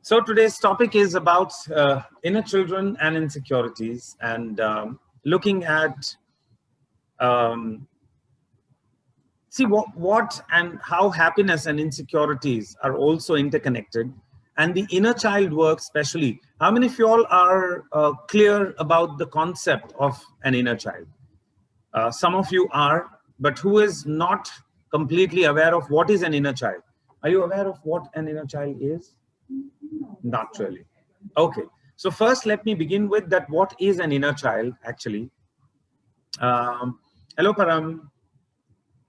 So today's topic is about inner children and insecurities, and looking at see what and how happiness and insecurities are also interconnected, and the inner child work especially. How many of you all are clear about the concept of an inner child? Some of you are, but who is not completely aware of what is an inner child? Are you aware of what an inner child is? Not really. Okay. So first, let me begin with that. What is an inner child actually? Hello, Param.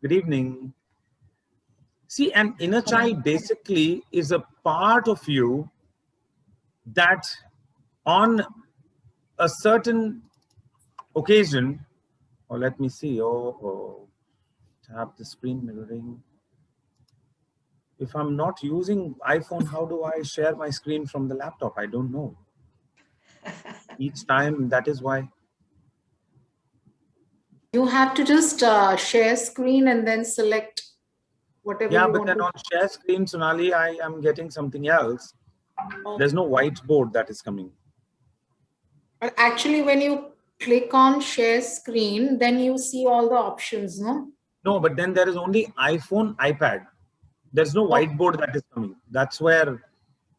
Good evening. See, an inner child basically is a part of you that on a certain occasion, or let me see, tap the screen mirroring. If I'm not using iPhone, how do I share my screen from the laptop? I don't know. Each time, that is why. You have to just share screen and then select whatever Yeah, you but want then to. on share screen, Sonali, I am getting something else. Oh. There's no whiteboard that is coming. But actually, when you click on share screen, then you see all the options, no? No, but then there is only iPhone, iPad. There's no Oh, whiteboard that is coming. That's where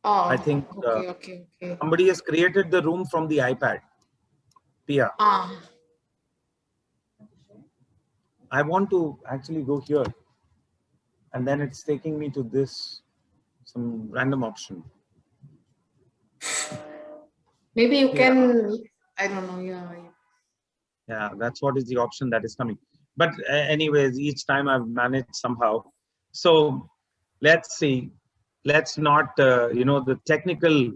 I think okay. somebody has created the room from the iPad. Pia, Ah, I want to actually go here, and then it's taking me to this, some random option. maybe you Yeah, can, I don't know, yeah. yeah, that's what is the option that is coming. But anyways, each time I've managed somehow. So let's see. Let's not, the technical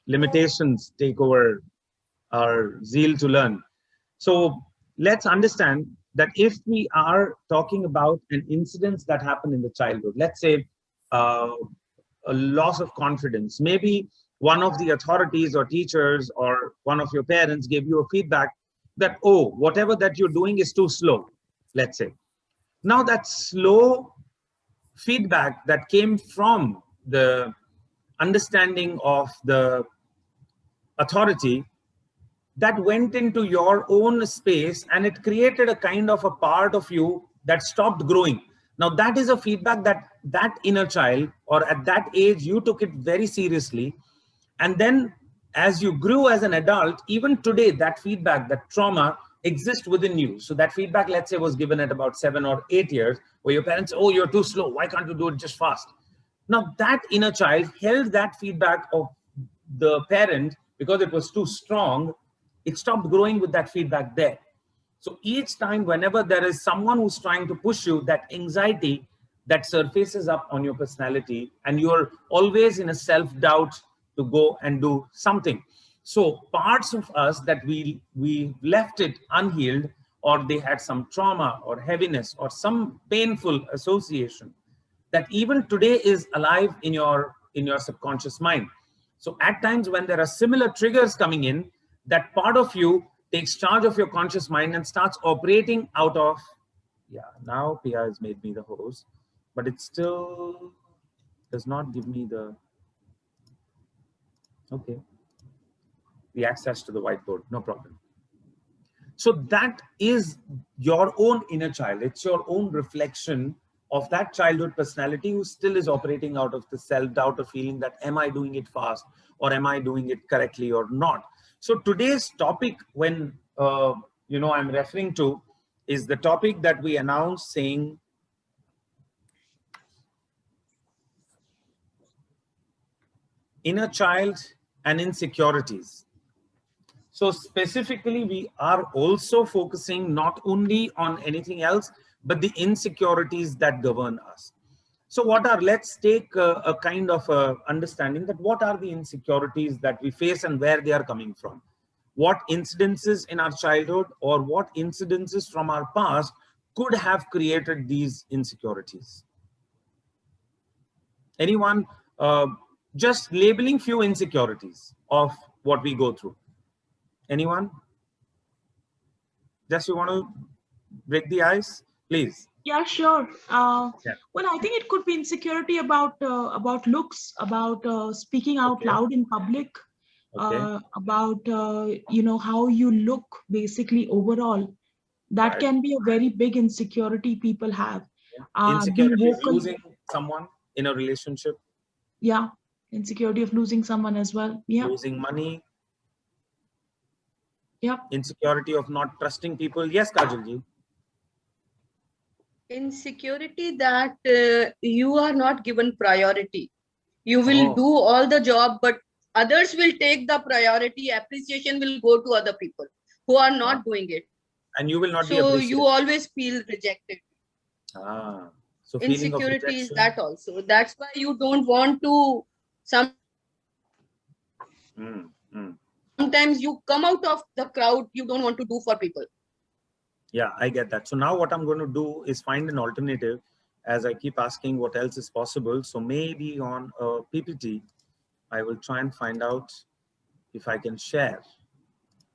limitations take over our zeal to learn. So let's understand that if we are talking about an incident that happened in the childhood, let's say uh, a loss of confidence, maybe one of the authorities or teachers or one of your parents gave you a feedback that, oh, whatever that you're doing is too slow, let's say. Now that slow feedback that came from the understanding of the authority, that went into your own space and it created a kind of a part of you that stopped growing. Now that is a feedback that inner child, or at that age you took it very seriously, and then as you grew as an adult, even today that feedback, that trauma exists within you. So that feedback, let's say, was given at about 7 or 8 years, where your parents, oh, you're too slow, why can't you do it just fast? Now that inner child held that feedback of the parent because it was too strong. It stopped growing with that feedback there. So each time, whenever there is someone who's trying to push you, that anxiety that surfaces up on your personality, and you're always in a self-doubt to go and do something. So parts of us that we left it unhealed, or they had some trauma or heaviness or some painful association, that even today is alive in your subconscious mind. So at times when there are similar triggers coming in, that part of you takes charge of your conscious mind and starts operating out of, yeah, now Pia has made me the host, but it still does not give me the, okay, the access to the whiteboard. No problem. So that is your own inner child. It's your own reflection of that childhood personality who still is operating out of the self-doubt of feeling that, am I doing it fast, or am I doing it correctly or not? So today's topic, when I'm referring to, is the topic that we announced, saying inner child and insecurities. So specifically, we are also focusing not only on anything else, but the insecurities that govern us. So let's take a kind of understanding that what are the insecurities that we face and where they are coming from. What incidences in our childhood or what incidences from our past could have created these insecurities? Anyone? Just labeling few insecurities of what we go through. Anyone? Just you want to break the ice, please. Yeah, sure. Yeah. Well, I think it could be insecurity about looks, about speaking out Okay. loud in public, Okay. about how you look basically overall. That Right. can be a very big insecurity people have. Being Insecurity of vocal, losing someone in a relationship, yeah, insecurity of losing someone as well. Yeah, losing money, yeah. insecurity of not trusting people. Yes, Kajalji. Insecurity that you are not given priority. You will Oh, do all the job, but others will take the priority. Appreciation will go to other people who are ah, not doing it. and you will not be So you appreciated. always feel rejected. Ah, so feeling of Insecurity is rejection. that also. That's why you don't want to. Mm, mm. Sometimes you come out of the crowd. You don't want to do for people. Yeah, I get that. So now what I'm going to do is find an alternative as I keep asking what else is possible. So maybe on a PPT, I will try and find out if I can share.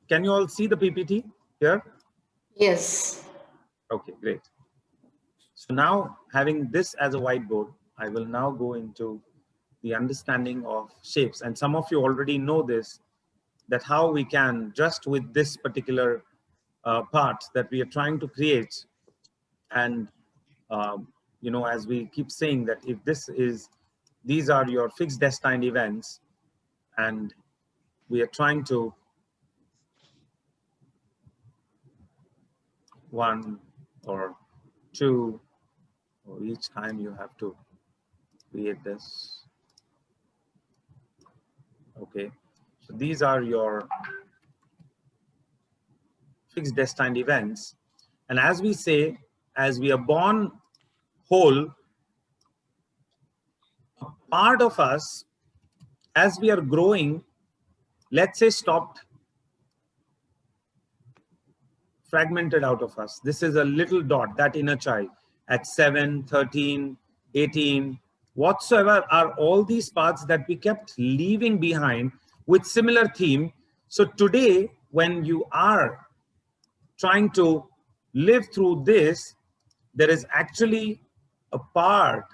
Can you all see the PPT here? Yes. Okay, great. So now having this as a whiteboard, I will now go into the understanding of shapes. And some of you already know this, that how we can just with this particular part that we are trying to create. And, as we keep saying that if these are your fixed destined events, and we are trying to one or two, or each time you have to create this. Okay, so these are your fixed destined events. And as we say, as we are born whole, a part of us, as we are growing, let's say stopped, fragmented out of us. This is a little dot, that inner child at 7, 13, 18, whatsoever are all these parts that we kept leaving behind with similar theme. So today, when you are trying to live through this, there is actually a part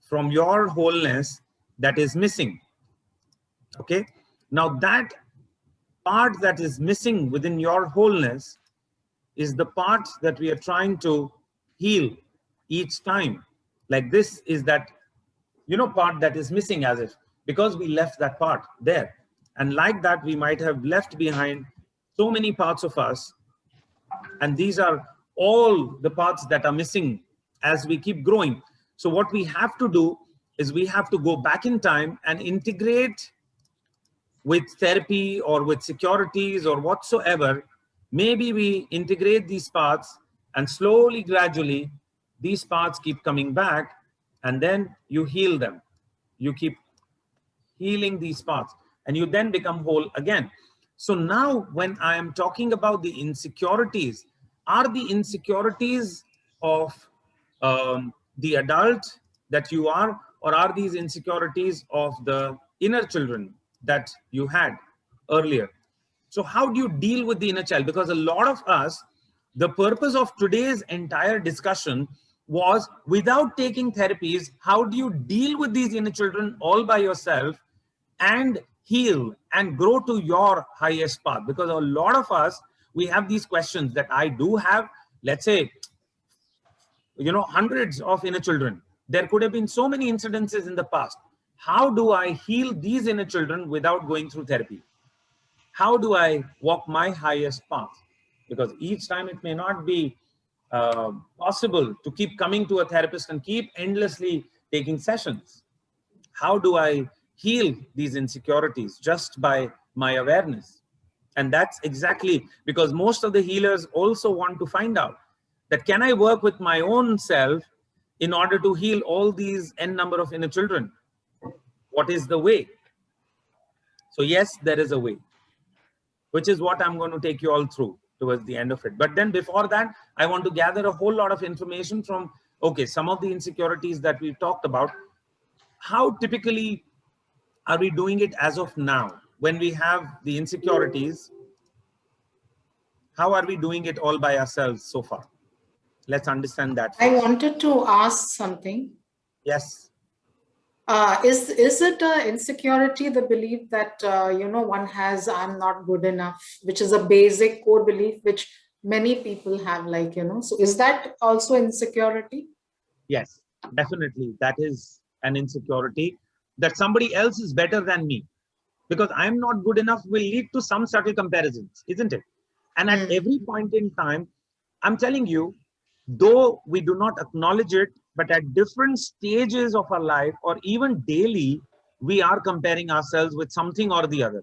from your wholeness that is missing. Okay, now that part that is missing within your wholeness is the part that we are trying to heal each time. Like this is that part that is missing, as if because we left that part there, and like that we might have left behind so many parts of us. And these are all the parts that are missing as we keep growing. So what we have to do is we have to go back in time and integrate with therapy or with securities or whatsoever. Maybe we integrate these parts, and slowly, gradually, these parts keep coming back, and then you heal them. You keep healing these parts, and you then become whole again. So now when I am talking about the insecurities, are the insecurities of the adult that you are, or are these insecurities of the inner children that you had earlier? So how do you deal with the inner child? Because a lot of us, the purpose of today's entire discussion was, without taking therapies, how do you deal with these inner children all by yourself and heal and grow to your highest path? Because a lot of us, we have these questions that I do have, let's say, hundreds of inner children. There could have been so many incidences in the past. How do I heal these inner children without going through therapy? How do I walk my highest path? Because each time it may not be possible to keep coming to a therapist and keep endlessly taking sessions. How do I heal these insecurities? Just by my awareness. And that's exactly because most of the healers also want to find out that, can I work with my own self in order to heal all these n number of inner children? What is the way? So yes, there is a way, which is what I'm going to take you all through towards the end of it. But then before that, I want to gather a whole lot of information from, okay, some of the insecurities that we've talked about. How typically are we doing it as of now? When we have the insecurities, how are we doing it all by ourselves so far? Let's understand that I first. wanted to ask something. Yes. Is it insecurity, the belief that one has, I'm not good enough, which is a basic core belief which many people have, so is that also insecurity? Yes, definitely. That is an insecurity, that somebody else is better than me. Because I'm not good enough will lead to some subtle comparisons, isn't it? And at every point in time, I'm telling you, though we do not acknowledge it, but at different stages of our life or even daily, we are comparing ourselves with something or the other.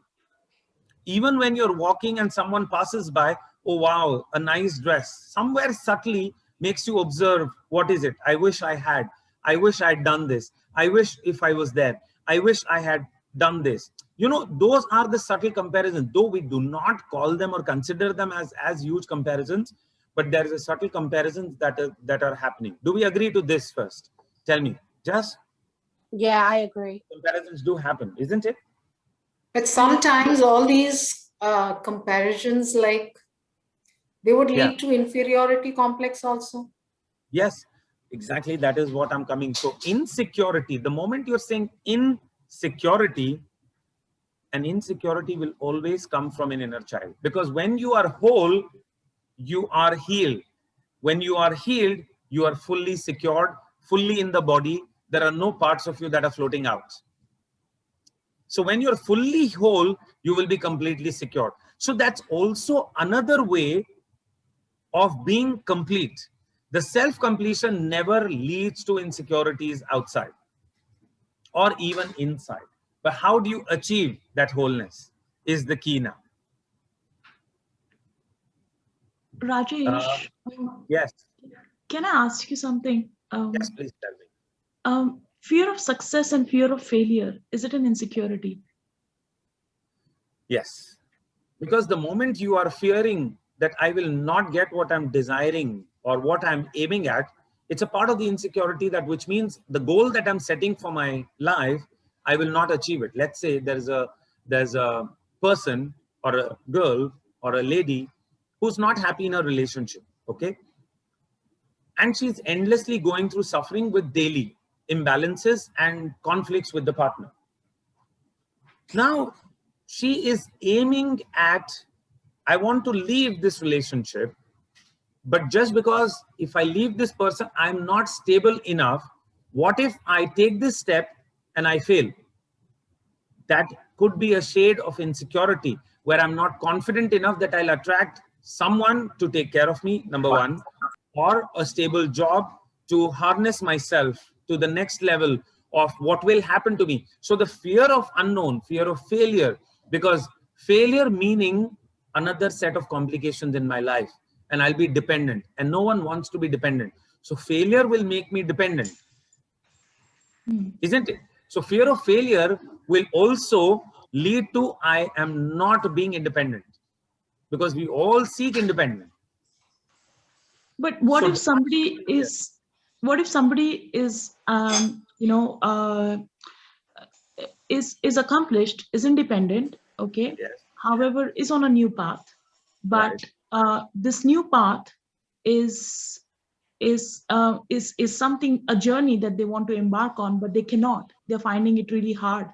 Even when you're walking and someone passes by, oh wow, a nice dress, somewhere subtly makes you observe, what is it? I wish I had. I wish I had done this. I wish if I was there. I wish I had done this. Those are the subtle comparisons, though we do not call them or consider them as huge comparisons, but there is a subtle comparisons that are happening. Do we agree to this first? Tell me. Just Yeah, I agree. comparisons do happen, isn't it? But sometimes all these comparisons, they would Yeah. lead to inferiority complex also. Yes, exactly. That is what I'm coming. So insecurity, the moment you're saying insecurity, an insecurity will always come from an inner child. Because when you are whole, you are healed. When you are healed, you are fully secured, fully in the body. There are no parts of you that are floating out. So when you're fully whole, you will be completely secured. So that's also another way of being complete. The self-completion never leads to insecurities outside or even inside. But how do you achieve that wholeness is the key now. Rajesh, Yes. can I ask you something? Yes, please tell me. Fear of success and fear of failure, is it an insecurity? Yes. Because the moment you are fearing that I will not get what I'm desiring or what I'm aiming at, it's a part of the insecurity, that which means the goal that I'm setting for my life, I will not achieve it. Let's say there's a person or a girl or a lady who's not happy in a relationship, okay? And she's endlessly going through suffering with daily imbalances and conflicts with the partner. Now, she is aiming at, I want to leave this relationship, but just because if I leave this person, I'm not stable enough. What if I take this step and I fail? That could be a shade of insecurity, where I'm not confident enough that I'll attract someone to take care of me, number one, or a stable job to harness myself to the next level of what will happen to me. So the fear of unknown, fear of failure, because failure meaning another set of complications in my life, and I'll be dependent, and no one wants to be dependent. So failure will make me dependent, isn't it? So fear of failure will also lead to I am not being independent, because we all seek independence. But what So if somebody is, is accomplished, is independent, okay? yes, However, is on a new path, but this new path is something, a journey that they want to embark on, but they cannot. They're finding it really hard.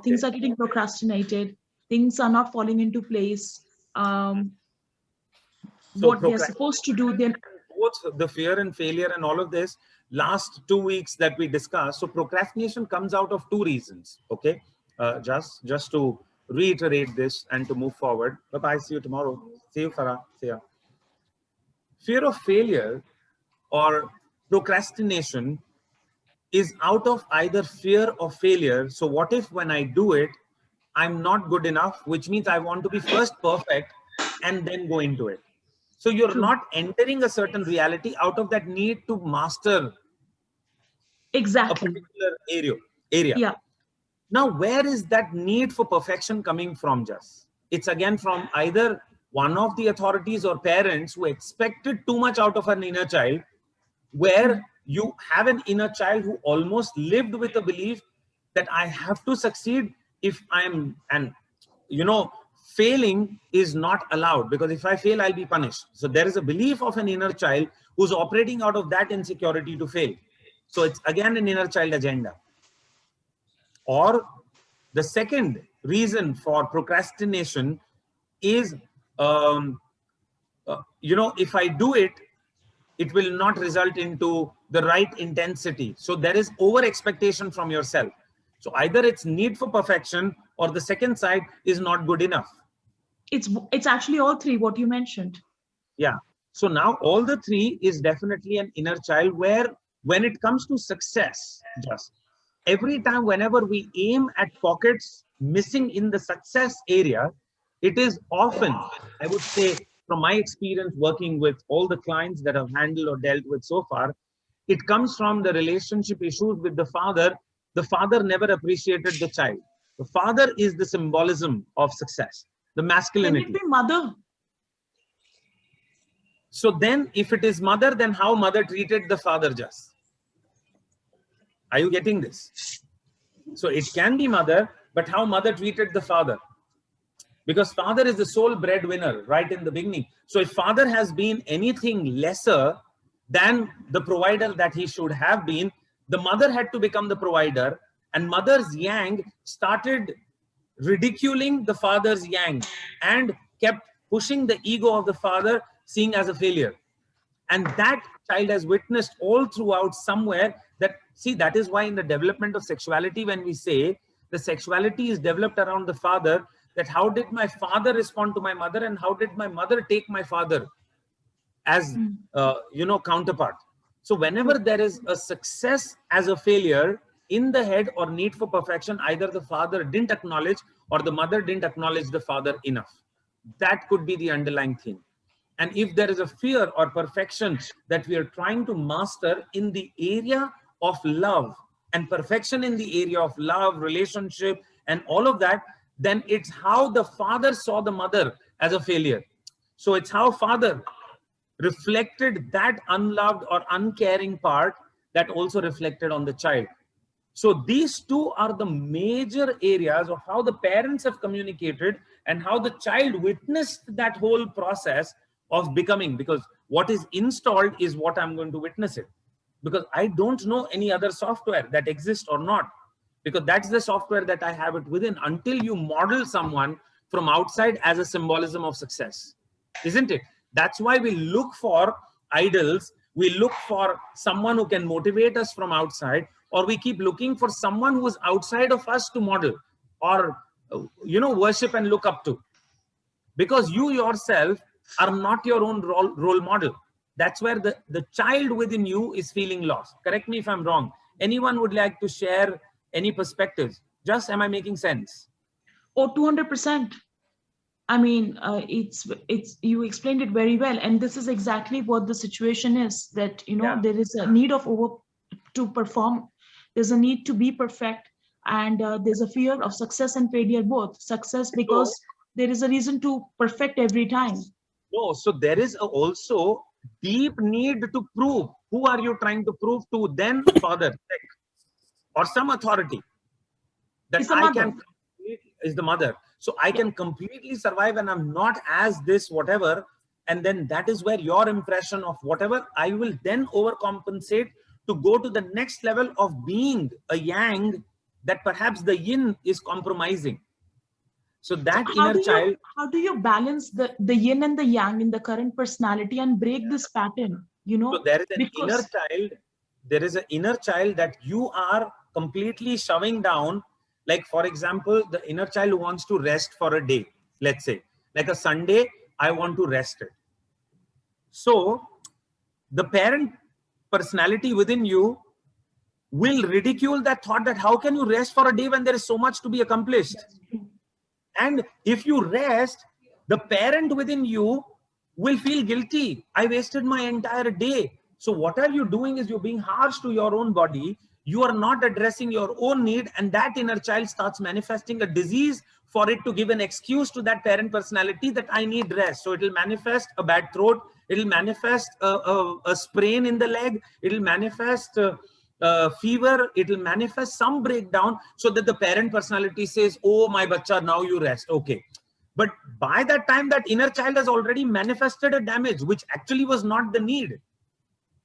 Things are getting procrastinated. Things are not falling into place. What they're supposed to do, then both the fear and failure and all of this last 2 weeks that we discussed. So procrastination comes out of two reasons. Okay, just to reiterate this and to move forward. Bye bye. See you tomorrow. See you, Farah. See ya. Fear of failure or procrastination is out of either fear of failure. So what if when I do it, I'm not good enough, which means I want to be first perfect and then go into it. So you're not entering a certain reality out of that need to master exactly a particular area. Yeah. Now, where is that need for perfection coming from, Just? It's again from either one of the authorities or parents who expected too much out of an inner child, where you have an inner child who almost lived with a belief that I have to succeed if I'm, and failing is not allowed, because if I fail, I'll be punished. So there is a belief of an inner child who's operating out of that insecurity to fail. So it's again an inner child agenda. Or the second reason for procrastination is, if I do it, it will not result into the right intensity. So there is over expectation from yourself. So either it's need for perfection, or the second side is not good enough. It's actually all three, what you mentioned. Yeah. So now all the three is definitely an inner child, where when it comes to success, just every time whenever we aim at pockets missing in the success area, it is often, I would say, from my experience working with all the clients that I've handled or dealt with so far, it comes from the relationship issues with the father. The father never appreciated the child. The father is the symbolism of success, the masculinity. Can it be mother? So then if it is mother, then how mother treated the father, just? Are you getting this? So it can be mother, but how mother treated the father? Because father is the sole breadwinner right in the beginning. So if father has been anything lesser than the provider that he should have been, the mother had to become the provider, and mother's yang started ridiculing the father's yang and kept pushing the ego of the father, seeing as a failure. And that child has witnessed all throughout somewhere that, see, that is why in the development of sexuality, when we say the sexuality is developed around the father, that how did my father respond to my mother, and how did my mother take my father as, counterpart. So whenever there is a success as a failure in the head or need for perfection, either the father didn't acknowledge or the mother didn't acknowledge the father enough. That could be the underlying thing. And if there is a fear or perfection that we are trying to master in the area of love, and perfection in the area of love, relationship, and all of that, then it's how the father saw the mother as a failure. So it's how father reflected that unloved or uncaring part that also reflected on the child. So these two are the major areas of how the parents have communicated and how the child witnessed that whole process of becoming, because what is installed is what I'm going to witness it. Because I don't know any other software that exists or not, because that's the software that I have it within, until you model someone from outside as a symbolism of success, isn't it? That's why we look for idols. We look for someone who can motivate us from outside, or we keep looking for someone who is outside of us to model or, worship and look up to, because you yourself are not your own role model. That's where the child within you is feeling lost. Correct me if I'm wrong. Anyone would like to share any perspectives? Just, am I making sense? Oh, 200%. I mean, it's you explained it very well, and this is exactly what the situation is. That there is a need to perform. There's a need to be perfect, and there's a fear of success and failure both. Success because there is a reason to perfect every time. No, so there is also deep need to prove. Who are you trying to prove to? Then father or some authority that I can is the mother. So I can completely survive and I'm not as this, whatever. And then that is where your impression of whatever, I will then overcompensate to go to the next level of being a yang that perhaps the yin is compromising. So that inner child. How do you balance the yin and the yang in the current personality and break this pattern? So there is an inner child. There is an inner child that you are completely shoving down. Like, for example, the inner child who wants to rest for a day, let's say, like a Sunday, I want to rest it. So the parent personality within you will ridicule that thought that how can you rest for a day when there is so much to be accomplished? And if you rest, the parent within you will feel guilty. I wasted my entire day. So what are you doing is you're being harsh to your own body. You are not addressing your own need, and that inner child starts manifesting a disease for it to give an excuse to that parent personality that I need rest. So it will manifest a bad throat. It will manifest a sprain in the leg. It will manifest fever. It will manifest some breakdown so that the parent personality says, oh, my bacha, now you rest. Okay. But by that time, that inner child has already manifested a damage, which actually was not the need.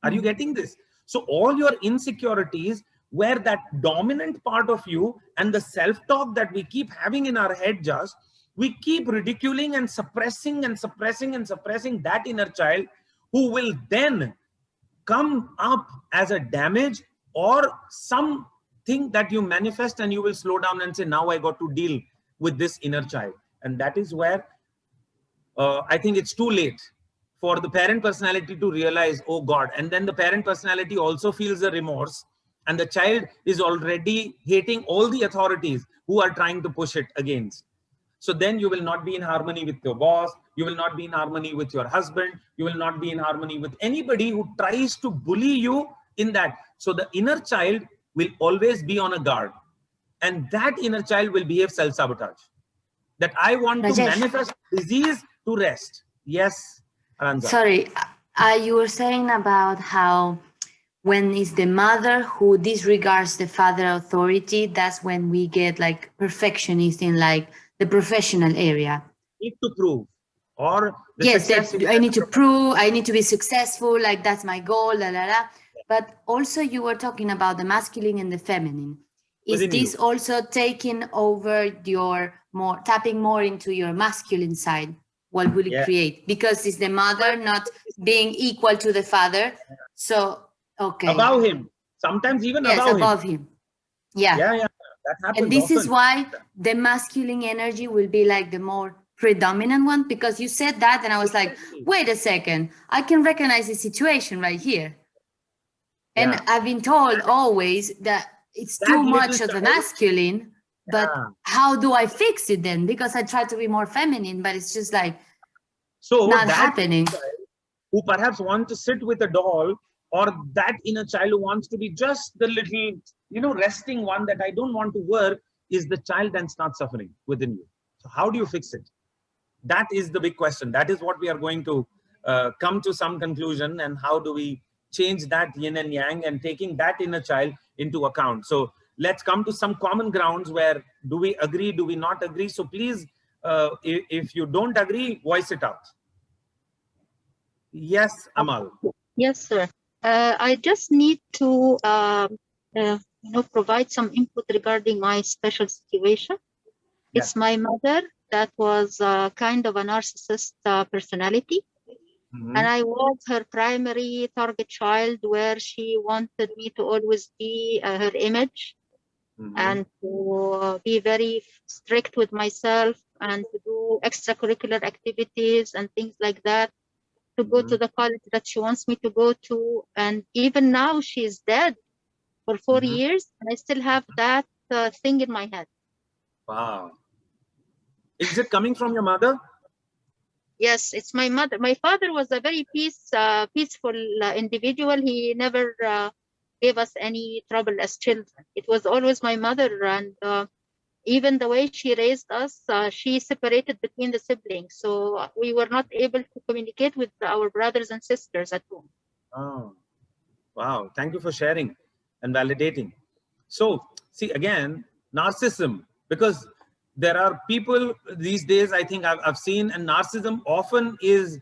Are you getting this? So all your insecurities, where that dominant part of you and the self-talk that we keep having in our head, just we keep ridiculing and suppressing and suppressing and suppressing that inner child, who will then come up as a damage or something that you manifest, and you will slow down and say, now I got to deal with this inner child. And that is where I think it's too late for the parent personality to realize, oh God. And then the parent personality also feels the remorse, and the child is already hating all the authorities who are trying to push it against. So then you will not be in harmony with your boss. You will not be in harmony with your husband. You will not be in harmony with anybody who tries to bully you in that. So the inner child will always be on a guard, and that inner child will behave self-sabotage. That I want to manifest disease to rest. Yes, Aranza. Sorry, you were saying about how when it's the mother who disregards the father authority, that's when we get like perfectionist in like the professional area. Need to prove, or yes, that I need to prove, I need to be successful, like that's my goal, la la la. But also you were talking about the masculine and the feminine. Is this also taking over your more, tapping more into your masculine side? What will it create? Because it's the mother not being equal to the father. So, okay. Above him. Sometimes even above him. Yeah. Yeah. That happens and this often. Is why the masculine energy will be like the more predominant one, because you said that and I was like, wait a second, I can recognize the situation right here. And I've been told always that it's too much of the masculine, but how do I fix it then? Because I try to be more feminine, but it's just like not happening. Who perhaps want to sit with a doll, or that inner child who wants to be just the little, resting one that I don't want to work, is the child then starts suffering within you. So how do you fix it? That is the big question. That is what we are going to come to some conclusion, and how do we change that yin and yang and taking that inner child into account. So let's come to some common grounds where do we agree, do we not agree? So please, if you don't agree, voice it out. Yes, Amal. Yes, sir. I just need to provide some input regarding my special situation. It's my mother that was kind of a narcissist personality. And I was her primary target child, where she wanted me to always be her image and to be very strict with myself and to do extracurricular activities and things like that, to go to the college that she wants me to go to. And even now she's dead for 4 years, and I still have that thing in my head. Wow. Is it coming from your mother? Yes, it's my mother. My father was a very peaceful individual. He never gave us any trouble as children. It was always my mother, and even the way she raised us, she separated between the siblings. So we were not able to communicate with our brothers and sisters at home. Oh, wow. Thank you for sharing and validating. So see, again, narcissism, because there are people these days, I think I've seen, and narcissism often is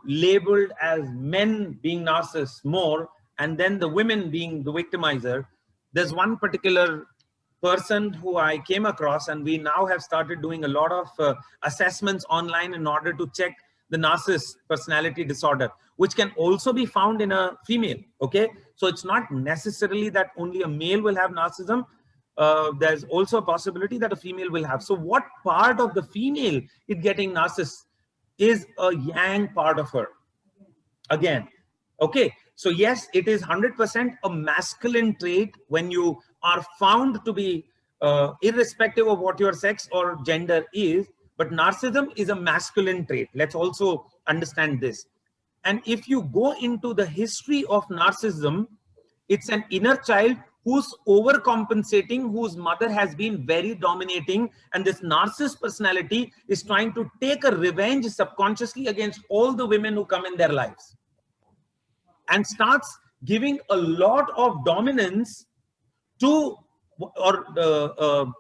labeled as men being narcissists more, and then the women being the victimizer. There's one particular person who I came across, and we now have started doing a lot of assessments online in order to check the narcissist personality disorder, which can also be found in a female. Okay, so it's not necessarily that only a male will have narcissism. There's also a possibility that a female will have. So what part of the female is getting narcissist is a yang part of her. Again, okay. So yes, it is 100% a masculine trait when you are found to be irrespective of what your sex or gender is, but narcissism is a masculine trait. Let's also understand this. And if you go into the history of narcissism, it's an inner child who's overcompensating, whose mother has been very dominating, and this narcissist personality is trying to take a revenge subconsciously against all the women who come in their lives, and starts giving a lot of dominance to, or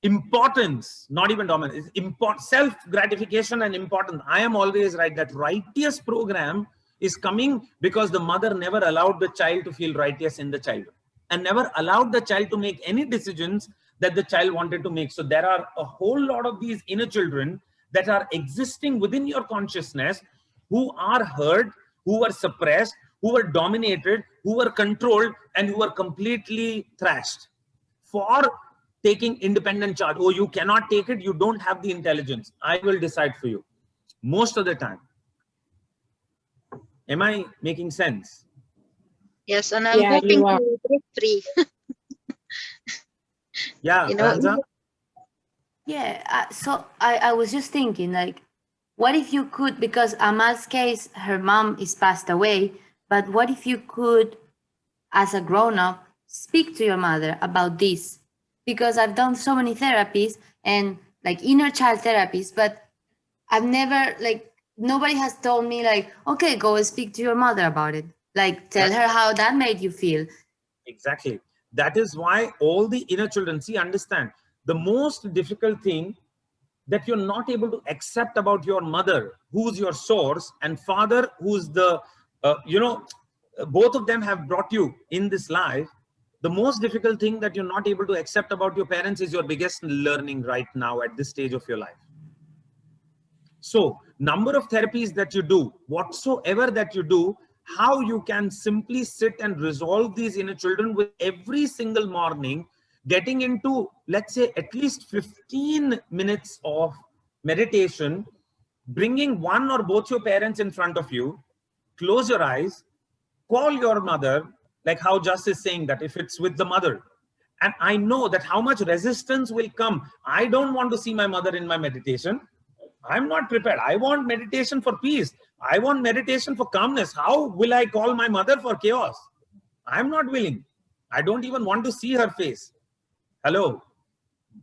importance, not even dominance, it's self-gratification and importance. I am always right. That righteous program is coming because the mother never allowed the child to feel righteous in the childhood and never allowed the child to make any decisions that the child wanted to make. So there are a whole lot of these inner children that are existing within your consciousness, who are hurt, who are suppressed, who are dominated, who are controlled, and who are completely thrashed for taking independent charge. Oh, you cannot take it. You don't have the intelligence. I will decide for you most of the time. Am I making sense? Yes, and I'm Yeah, hoping you are. to break free. Yeah, You know, Pranza? Yeah, so I was just thinking, like, what if you could, because Amal's case, her mom is passed away, but what if you could, as a grown-up, speak to your mother about this? Because I've done so many therapies and like inner child therapies, but I've never, like, nobody has told me like, okay, go and speak to your mother about it. Like, tell her how that made you feel. Exactly. That is why all the inner children, see, understand, the most difficult thing that you're not able to accept about your mother, who's your source, and father, who's the, both of them have brought you in this life. The most difficult thing that you're not able to accept about your parents is your biggest learning right now at this stage of your life. So number of therapies that you do, whatsoever that you do, how you can simply sit and resolve these inner children with every single morning, getting into, let's say, at least 15 minutes of meditation, bringing one or both your parents in front of you, close your eyes, call your mother, like how Just is saying that if it's with the mother. And I know that how much resistance will come. I don't want to see my mother in my meditation. I'm not prepared. I want meditation for peace. I want meditation for calmness. How will I call my mother for chaos? I'm not willing. I don't even want to see her face. Hello.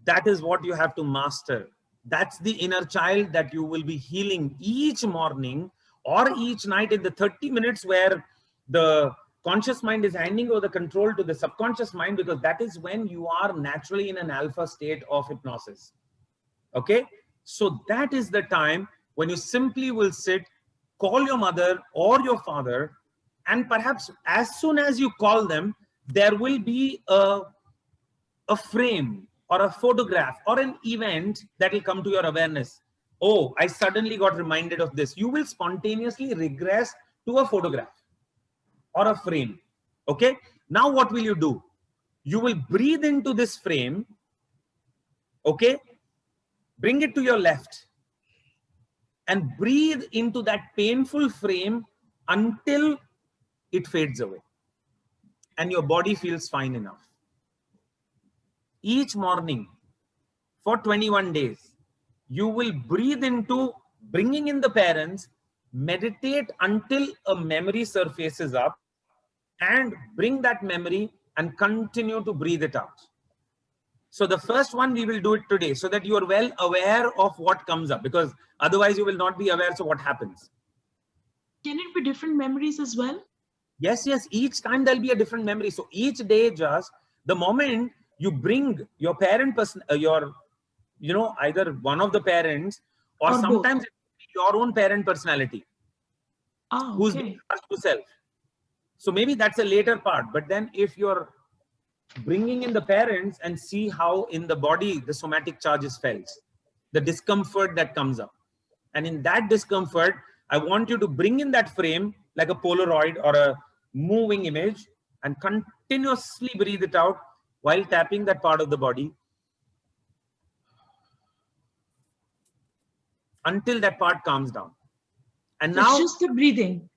That is what you have to master. That's the inner child that you will be healing each morning or each night in the 30 minutes where the conscious mind is handing over the control to the subconscious mind, because that is when you are naturally in an alpha state of hypnosis. Okay. So that is the time when you simply will sit, call your mother or your father, and perhaps as soon as you call them, there will be a frame or a photograph or an event that will come to your awareness. Oh, I suddenly got reminded of this. You will spontaneously regress to a photograph or a frame. Okay. Now what will you do? You will breathe into this frame. Okay. Bring it to your left and breathe into that painful frame until it fades away and your body feels fine enough. Each morning for 21 days, you will breathe into bringing in the parents, meditate until a memory surfaces up, and bring that memory and continue to breathe it out. So the first one, we will do it today so that you are well aware of what comes up, because otherwise you will not be aware of what happens. Can it be different memories as well? Yes, yes. Each time there'll be a different memory. So each day, just the moment you bring your parent person, either one of the parents or sometimes your own parent personality, who's being touched to self. So maybe that's a later part. But then if you're bringing in the parents and see how in the body the somatic charge is felt, the discomfort that comes up. And in that discomfort, I want you to bring in that frame like a Polaroid or a moving image and continuously breathe it out while tapping that part of the body until that part calms down. And so now it's just the breathing.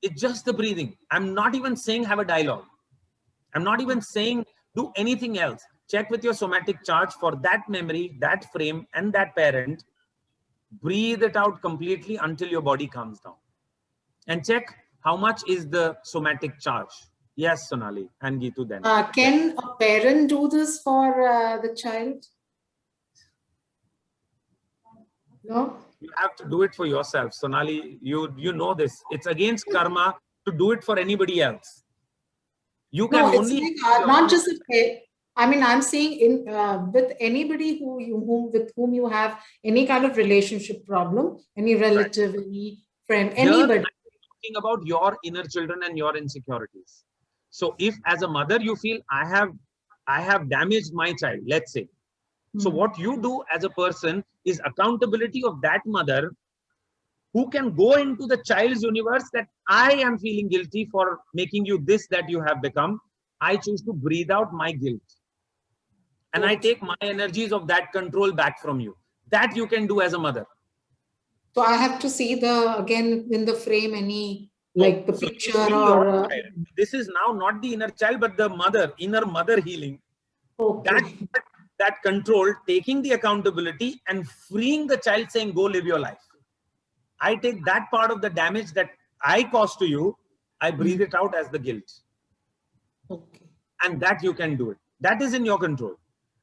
It's just the breathing. I'm not even saying have a dialogue. I'm not even saying do anything else. Check with your somatic charge for that memory, that frame, and that parent. Breathe it out completely until your body calms down. And check how much is the somatic charge. Yes, Sonali and Gitu then. Can a parent do this for the child? No? You have to do it for yourself. Sonali, you know this. It's against karma to do it for anybody else. You can No, only... it's like, not just a parent. I mean, I'm saying with anybody with whom you have any kind of relationship problem, any relative, any friend, Here, anybody. I'm talking about your inner children and your insecurities. So if as a mother you feel I have damaged my child, let's say. So what you do as a person is accountability of that mother who can go into the child's universe that I am feeling guilty for making you this that you have become. I choose to breathe out my guilt. And I take my energies of that control back from you. That you can do as a mother. So I have to see again in the frame any like the picture or this is now not the inner child but the inner mother healing. Okay. That control, taking the accountability and freeing the child, saying go live your life. I take that part of the damage that I caused to you, I breathe it out as the guilt. Okay. And that you can do it. That is in your control.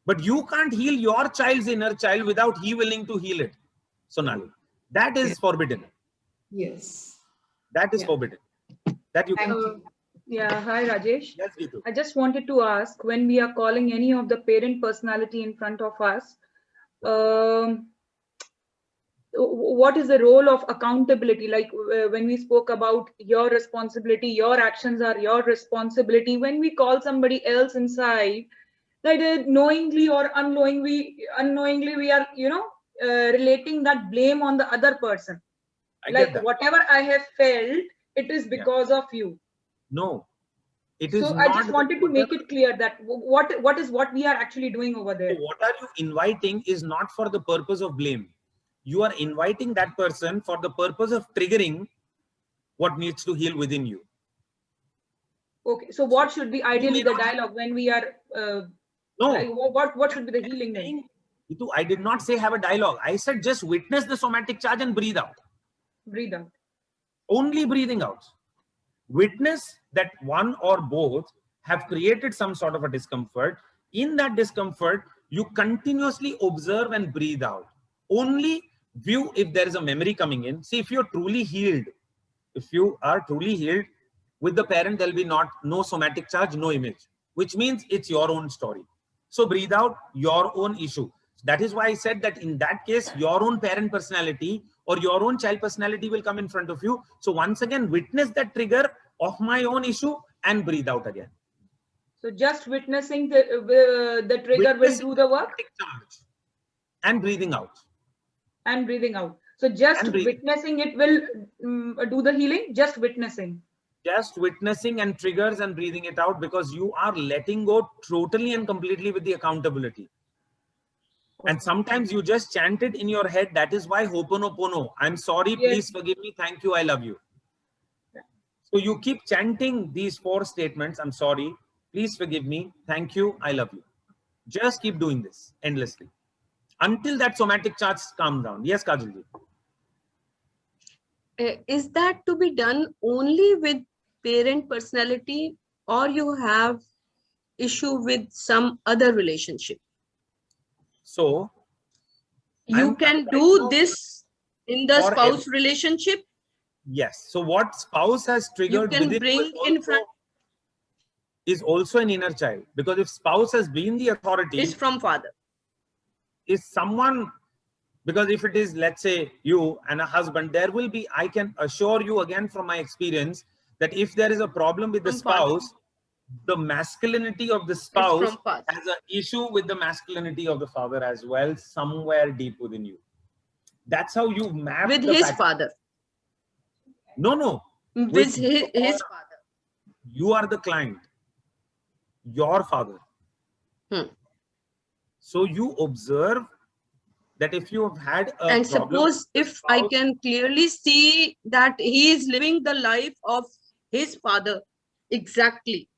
But you can't heal your child's inner child without he willing to heal it, Sonali. That is forbidden. Yes. That is forbidden. That you can. Yeah, hi Rajesh. Yes, Gitu. I just wanted to ask, when we are calling any of the parent personality in front of us, what is the role of accountability? Like when we spoke about your responsibility, your actions are your responsibility. When we call somebody else inside, that knowingly or unknowingly we are, relating that blame on the other person. Like whatever I have felt, it is because of you. No, it is so not. I just wanted to make it clear that what we are actually doing over there. So what are you inviting is not for the purpose of blame. You are inviting that person for the purpose of triggering what needs to heal within you. Okay, so what should be ideally the dialogue when we are what should be the healing then? I did not say have a dialogue. I said just witness the somatic charge and breathe out. Breathe out. Only breathing out. Witness that one or both have created some sort of a discomfort. In that discomfort, you continuously observe and breathe out. Only view if there is a memory coming in. See, if you're truly healed, if you are truly healed with the parent, there'll be no somatic charge, no image, which means it's your own story. So breathe out your own issue. That is why I said that in that case, your own parent personality or your own child personality will come in front of you. So once again, witness that trigger of my own issue and breathe out again. So just witnessing the trigger will do the work? And breathing out. And breathing out. So just witnessing it will do the healing? Just witnessing. Just witnessing and triggers and breathing it out, because you are letting go totally and completely with the accountability. And sometimes you just chant it in your head. That is why Ho'oponopono. I'm sorry, please forgive me, thank you, I love you. So you keep chanting these 4 statements. I'm sorry, please forgive me, thank you, I love you. Just keep doing this endlessly until that somatic charge calms down. Yes, Kajal ji. Is that to be done only with parent personality, or you have issue with some other relationship? So you can do this in the spouse relationship? Yes. So what spouse has triggered you can bring in front is also an inner child, because if spouse has been the authority, is from father. Is someone, because if it is, let's say, you and a husband, there will be, I can assure you again from my experience, that if there is a problem with the spouse, the masculinity of the spouse has an issue with the masculinity of the father as well, somewhere deep within you. That's how you map with his father. No. With his father. You are the client. Your father. So you observe that if you have had a and suppose if I can clearly see that he is living the life of his father exactly.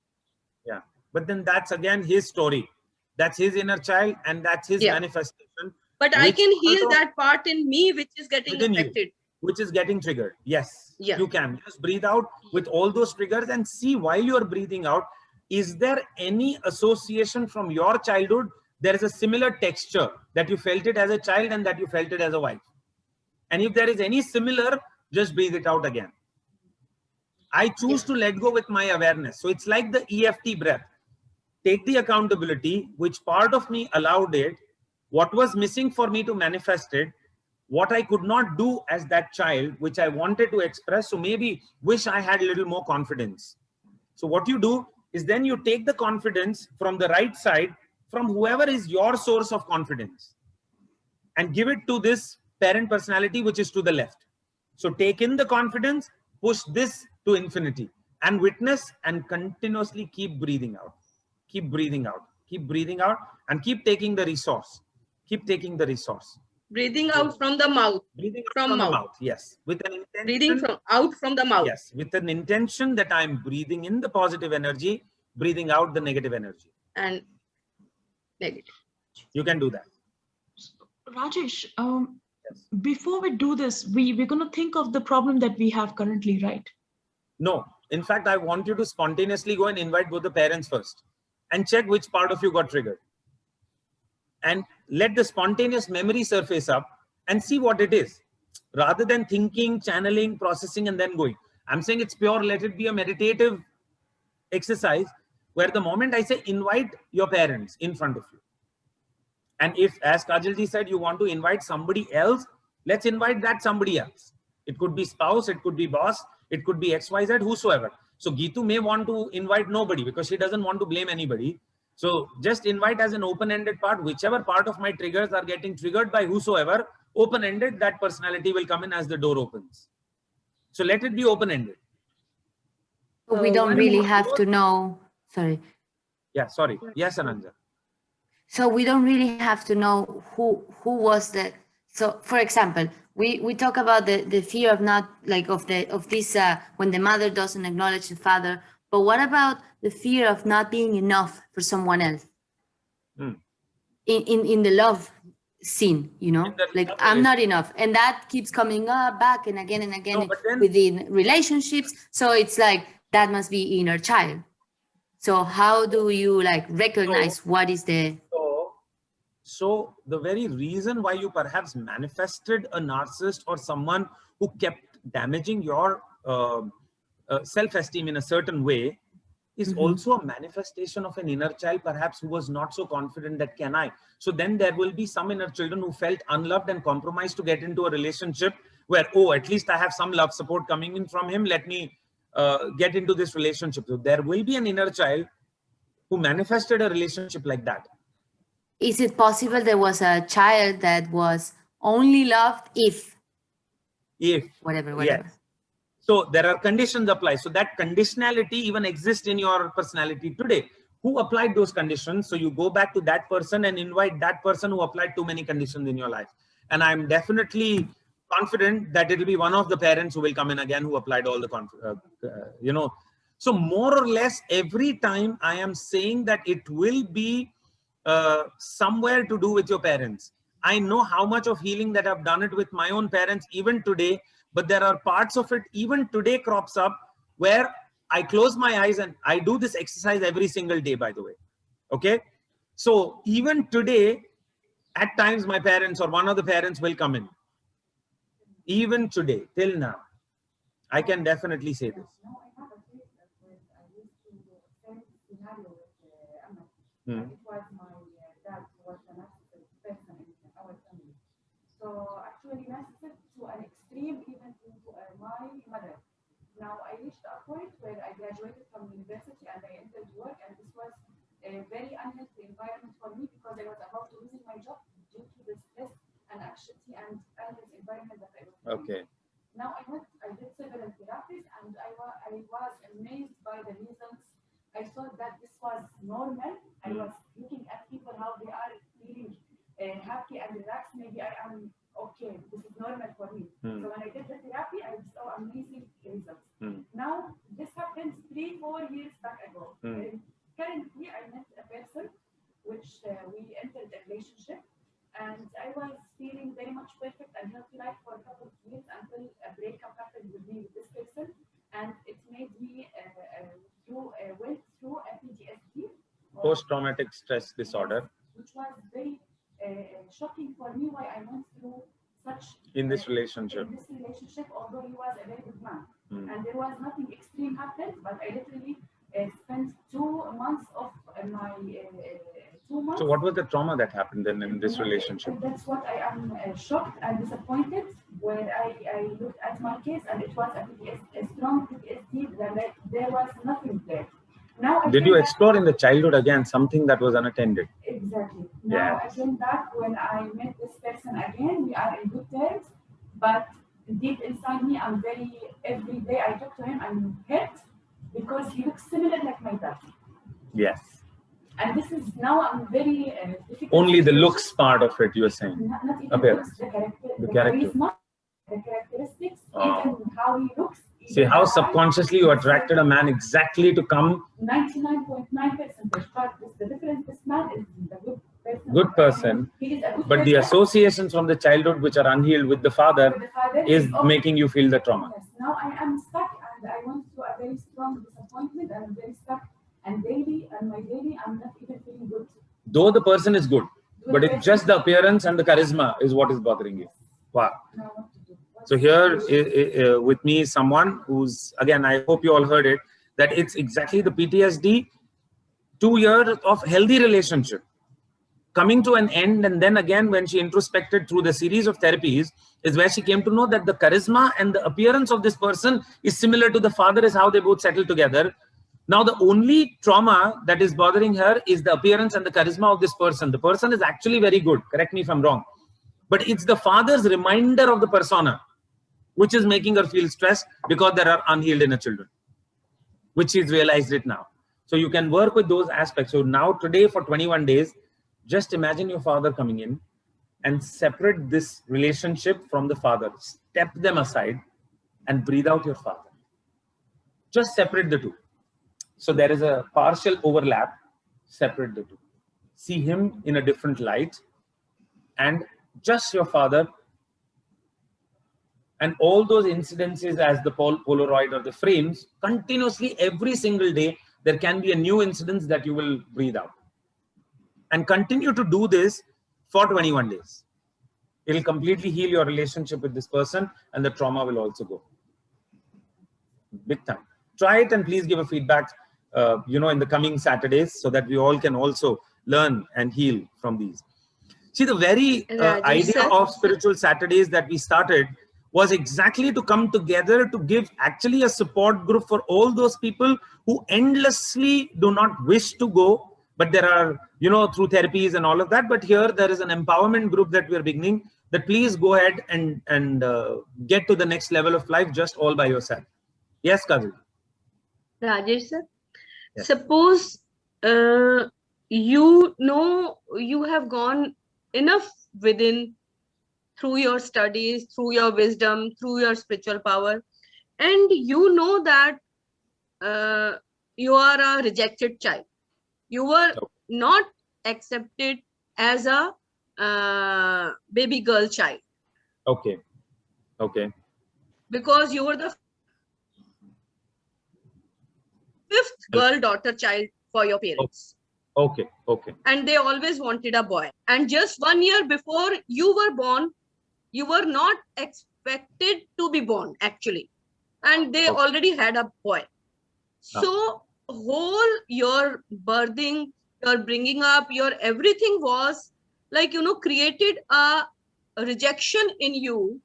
Yeah, but then that's again his story. That's his inner child, and that's his manifestation. But I can heal that part in me which is getting affected. Which is getting triggered. Yes, yeah. You can just breathe out with all those triggers and see while you are breathing out, is there any association from your childhood? There is a similar texture that you felt it as a child and that you felt it as a wife. And if there is any similar, just breathe it out again. I choose to let go with my awareness. So it's like the EFT breath. take the accountability, which part of me allowed it, what was missing for me to manifest it, what I could not do as that child, which I wanted to express. So maybe wish I had a little more confidence. So what you do is then you take the confidence from the right side, from whoever is your source of confidence, and give it to this parent personality, which is to the left. So take in the confidence, push this to infinity, and witness, and continuously keep breathing out. Keep breathing out. Keep breathing out, and keep taking the resource. Keep taking the resource. Breathing out from the mouth. Breathing out From from the mouth. mouth. Yes. With an intention. Breathing out from the mouth. Yes. With an intention that I'm breathing in the positive energy, breathing out the negative energy. And negative. You can do that. Rajesh, Yes. before we do this, we're going to think of the problem that we have currently, right? No. In fact, I want you to spontaneously go and invite both the parents first and check which part of you got triggered. And let the spontaneous memory surface up and see what it is, rather than thinking, channeling, processing, and then going. I'm saying it's pure, let it be a meditative exercise where the moment I say invite your parents in front of you. And if, as Kajalji said, you want to invite somebody else, let's invite that somebody else. It could be spouse, it could be boss, it could be XYZ, whosoever. So Geetu may want to invite nobody because she doesn't want to blame anybody. So just invite as an open-ended part, whichever part of my triggers are getting triggered by whosoever, open-ended, that personality will come in as the door opens. So let it be open-ended. We don't really have to know, sorry. Yeah, sorry. Yes, Ananja. So we don't really have to know who was the, so for example, we talk about the fear of not like of this when the mother doesn't acknowledge the father, but what about the fear of not being enough for someone else? In the love scene, you know, like I'm not enough, and that keeps coming up back and again within relationships. So it's like that must be inner child. So how do you like recognize what is the? So the very reason why you perhaps manifested a narcissist or someone who kept damaging your self-esteem in a certain way is also a manifestation of an inner child, perhaps, who was not so confident that can I. So then there will be some inner children who felt unloved and compromised to get into a relationship where, oh, at least I have some love support coming in from him. Let me get into this relationship. So there will be an inner child who manifested a relationship like that. Is it possible there was a child that was only loved if whatever? Yes. So there are conditions applied. So that conditionality even exists in your personality today. Who applied those conditions? So you go back to that person and invite that person who applied too many conditions in your life. And I'm definitely confident that it will be one of the parents who will come in again who applied all the, you know. So more or less every time I am saying that it will be somewhere to do with your parents. I know how much of healing that I've done it with my own parents even today, but there are parts of it even today crops up where I close my eyes, and I do this exercise every single day, by the way. Okay. So even today, at times my parents or one of the parents will come in. Even today, till now, I can definitely say this. It was my dad who was the narcissistic person in our family. So actually narcissistic to an extreme, even to my mother. Now I reached a point where I graduated from university and I entered work, and this was a very unhealthy environment for me because I was about to lose my job due to the stress and anxiety and endless environment that I was in. Okay. Now I did several therapies, and I was amazed by the reasons. I thought that this was normal. I was looking at people, how they are feeling happy and relaxed. Maybe I am okay. This is normal for me. So when I did the therapy, I saw amazing results. Now, this happened 3-4 years back ago. Currently, I met a person which we entered a relationship, and I was feeling very much perfect and healthy life for a couple of years until a breakup happened with me with this person, and it made me went through a PTSD, post-traumatic stress disorder, which was very shocking for me. Why I went through such in this relationship. Although he was a very good man, and there was nothing extreme happened, but I literally spent 2 months of my months. So what was the trauma that happened then in this relationship? That's what I am shocked and disappointed when I looked at my case, and it was a strong PTSD that there was nothing there. Now Did you explore in the childhood again something that was unattended? Exactly. Now I came back when I met this person again. We are in good terms, but deep inside me, every day I talk to him, I'm hurt because he looks similar like my dad. Yes. And this is now I'm very difficult. Only the looks part of it, you were saying. Not even Appearance. looks, the character. charisma, the characteristics, even how he looks. See how subconsciously you attracted a man exactly to come. 99.9%. The difference, this man is a good person. He is a good But person. the associations from the childhood which are unhealed with the father is making you feel the trauma. Yes. Now I am stuck, and I went through a very strong disappointment, and I'm very stuck. And my daily, I'm not even feeling good. Though the person is good, but it's just the appearance and the charisma is what is bothering you. Wow. Now what to do? So here with me is someone who's, again, I hope you all heard it, that it's exactly the PTSD, 2 years of healthy relationship coming to an end. And then again, when she introspected through the series of therapies, is where she came to know that the charisma and the appearance of this person is similar to the father, is how they both settled together. Now, the only trauma that is bothering her is the appearance and the charisma of this person. The person is actually very good. Correct me if I'm wrong. But it's the father's reminder of the persona which is making her feel stressed, because there are unhealed inner children, which she's realized it now. So you can work with those aspects. So now today for 21 days, just imagine your father coming in and separate this relationship from the father. Step them aside and breathe out your father. Just separate the two. So there is a partial overlap. Separate the two. See him in a different light, and just your father. And all those incidences as the Polaroid or the frames, continuously every single day, there can be a new incidence that you will breathe out. And continue to do this for 21 days. It will completely heal your relationship with this person, and the trauma will also go. Big time. Try it and please give a feedback, in the coming Saturdays, so that we all can also learn and heal from these. See, the very idea of Spiritual Saturdays that we started was exactly to come together to give actually a support group for all those people who endlessly do not wish to go, but there are, through therapies and all of that. But here there is an empowerment group that we're beginning, that please go ahead and get to the next level of life just all by yourself. Yes, Kajal. Rajesh sir, yes. Suppose you have gone enough within, through your studies, through your wisdom, through your spiritual power, and you know that you are a rejected child. You were not accepted as a baby girl child. Okay. Okay. Because you were the 5th girl daughter child for your parents. Okay. Okay. And they always wanted a boy. And just 1 year before you were born, you were not expected to be born actually. And they already had a boy. So whole your birthing, your bringing up, your everything was like, created a rejection in you.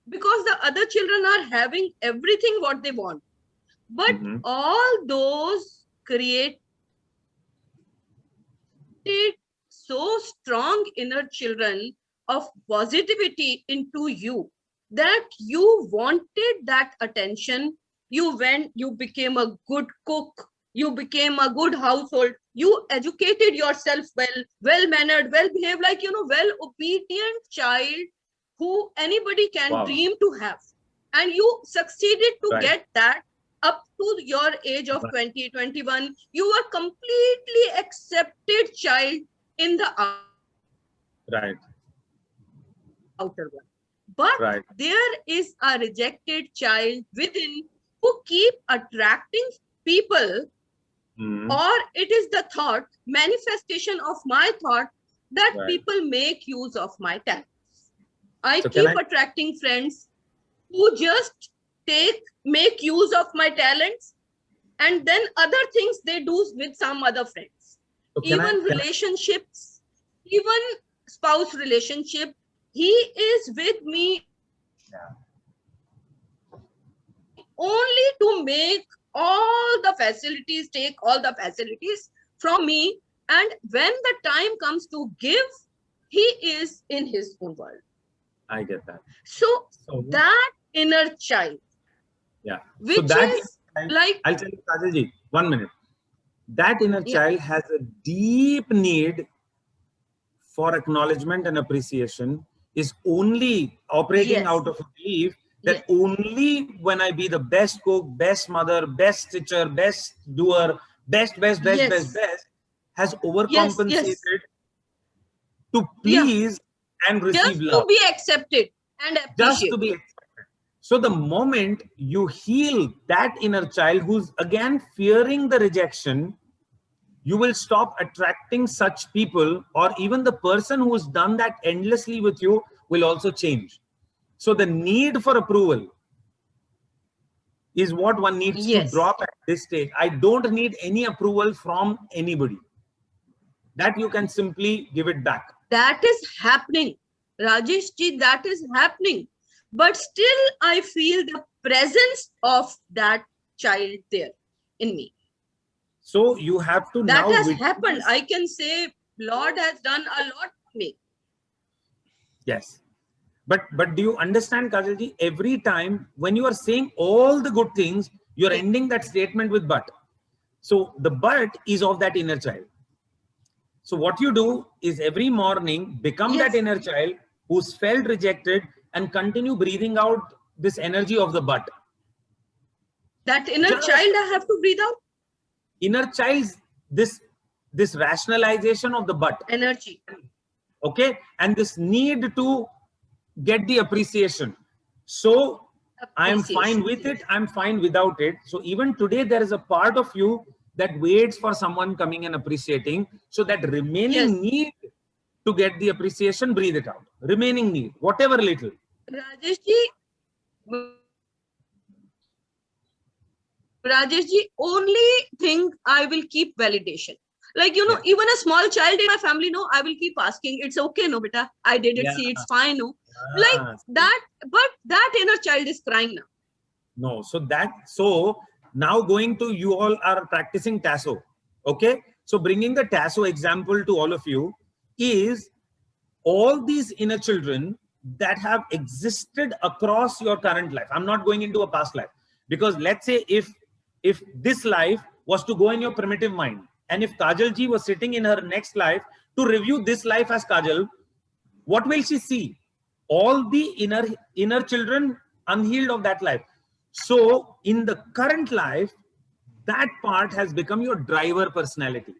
Because the other children are having everything what they want. But all those created so strong inner children of positivity into you that you wanted that attention. You became a good cook, you became a good household, you educated yourself well mannered, well behaved, like well obedient child who anybody can dream to have, and you succeeded to get that up to your age of 20, 21. You were completely accepted child in the outer one. But there is a rejected child within who keep attracting people, or it is the thought, manifestation of my thought, that people make use of my talents. I keep attracting friends who just make use of my talents, and then other things they do with some other friends. So even relationships, even spouse relationship, he is with me only to make all the facilities, take all the facilities from me. And when the time comes to give, he is in his own world. I get that. So that inner child, which is like, I'll tell you, Kajal, 1 minute. That inner child has a deep need for acknowledgement and appreciation, is only operating out of a belief that only when I be the best cook, best mother, best teacher, best doer, best, has overcompensated to please and receive love. To be accepted and appreciated. Just to be accepted. So the moment you heal that inner child who's again fearing the rejection, you will stop attracting such people, or even the person who's done that endlessly with you will also change. So the need for approval is what one needs to drop at this stage. I don't need any approval from anybody. That you can simply give it back. That is happening, Rajesh ji, that is happening. But still I feel the presence of that child there in me. So you have to that now has happened. I can say Lord has done a lot for me. Yes. But do you understand, Kajal ji? Every time when you are saying all the good things, you're ending that statement with but. So the but is of that inner child. So what you do is every morning become that inner child who's felt rejected and continue breathing out this energy of the but. That inner child I have to breathe out? Inner child's this rationalization of the but. Energy. Okay. And this need to get the appreciation. So I am fine with it. I'm fine without it. So even today, there is a part of you that waits for someone coming and appreciating. So that remaining need to get the appreciation, breathe it out. Remaining need, whatever little. Rajesh ji, only thing I will keep validation. Like, you know, even a small child in my family, no, I will keep asking, it's okay, no, beta, I did it, see, it's fine, no. Like that, but that inner child is crying now. No, so now going to, you all are practicing Tasso, okay? So bringing the Tasso example to all of you is all these inner children that have existed across your current life. I'm not going into a past life, because let's say if this life was to go in your primitive mind, and if Kajal ji was sitting in her next life to review this life as Kajal, what will she see? All the inner children unhealed of that life. So in the current life, that part has become your driver personality.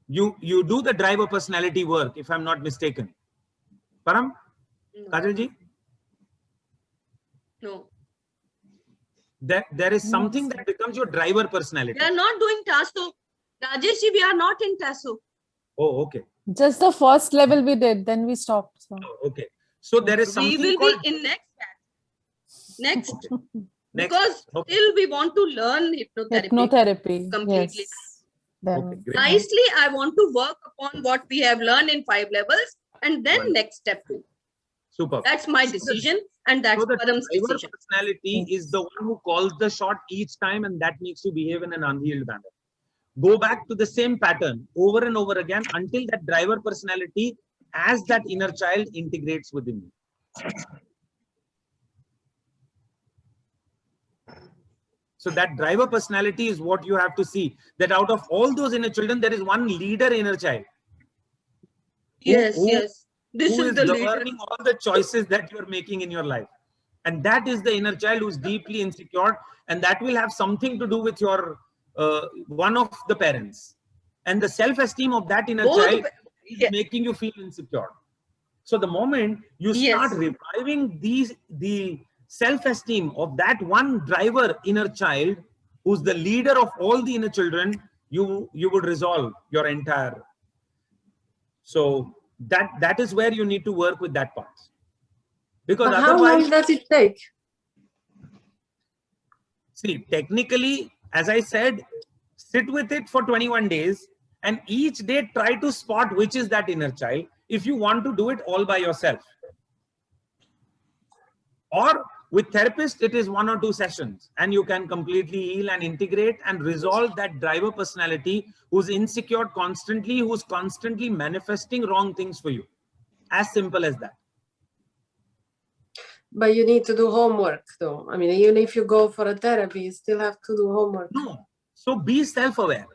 You do the driver personality work, if I'm not mistaken. Param? No. Kajal ji? No. There is something that becomes your driver personality. We are not doing Tasso. Rajesh ji, we are not in Tasso. Oh, okay. Just the first level we did, then we stopped. So. Oh, okay. So there is something we will called... be in next. Because still we want to learn hypnotherapy. Completely. Yes. Okay, nicely, I want to work upon what we have learned in 5 levels, and then next step 2. Super. That's my decision, and that's so the Param's decision. Personality is the one who calls the shot each time, and that makes you behave in an unhealed manner. Go back to the same pattern over and over again until that driver personality as that inner child integrates within you. So that driver personality is what you have to see, that out of all those inner children, there is one leader inner child. Yes, yes. This is the governing all the choices that you're making in your life. And that is the inner child who's deeply insecure, and that will have something to do with your one of the parents. And the self-esteem of that inner child is making you feel insecure. So the moment you start reviving the self-esteem of that one driver inner child, who's the leader of all the inner children, you would resolve your entire. So that is where you need to work with that part. Because but how long does it take? See, technically, as I said, sit with it for 21 days And each day try to spot which is that inner child, if you want to do it all by yourself. Or with therapist, it is 1 or 2 sessions and you can completely heal and integrate and resolve that driver personality who's insecure constantly, who's constantly manifesting wrong things for you. As simple as that. But you need to do homework though. I mean, even if you go for a therapy, you still have to do homework. No. So be self-aware.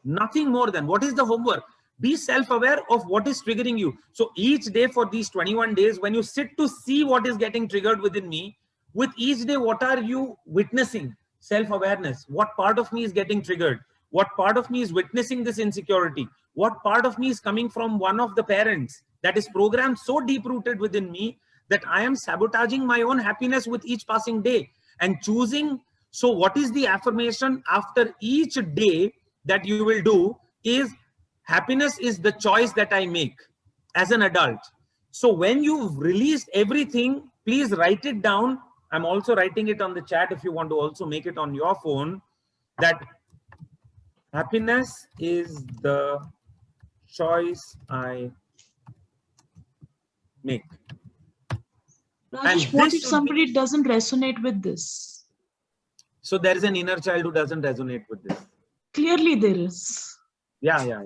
Nothing more than what is the homework. Be self-aware of what is triggering you. So each day for these 21 days, when you sit to see what is getting triggered within me, with each day, what are you witnessing? Self-awareness. What part of me is getting triggered? What part of me is witnessing this insecurity? What part of me is coming from one of the parents that is programmed so deep-rooted within me that I am sabotaging my own happiness with each passing day and choosing. So what is the affirmation after each day that you will do is, happiness is the choice that I make as an adult. So when you've released everything, please write it down. I'm also writing it on the chat if you want to also make it on your phone, that happiness is the choice I make. Rajesh, what if somebody doesn't resonate with this? So there is an inner child who doesn't resonate with this. Clearly there is. Yeah.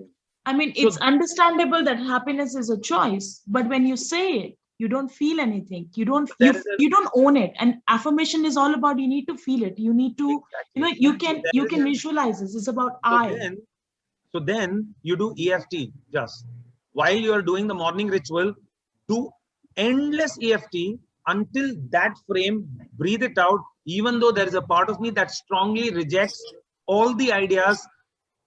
I mean, it's understandable that happiness is a choice, but when you say it, you don't feel anything. You don't own it. And affirmation is all about, you need to feel it. You need to, you can visualize this. It's about So then you do EFT just. While you are doing the morning ritual, do endless EFT until that frame, breathe it out, even though there is a part of me that strongly rejects all the ideas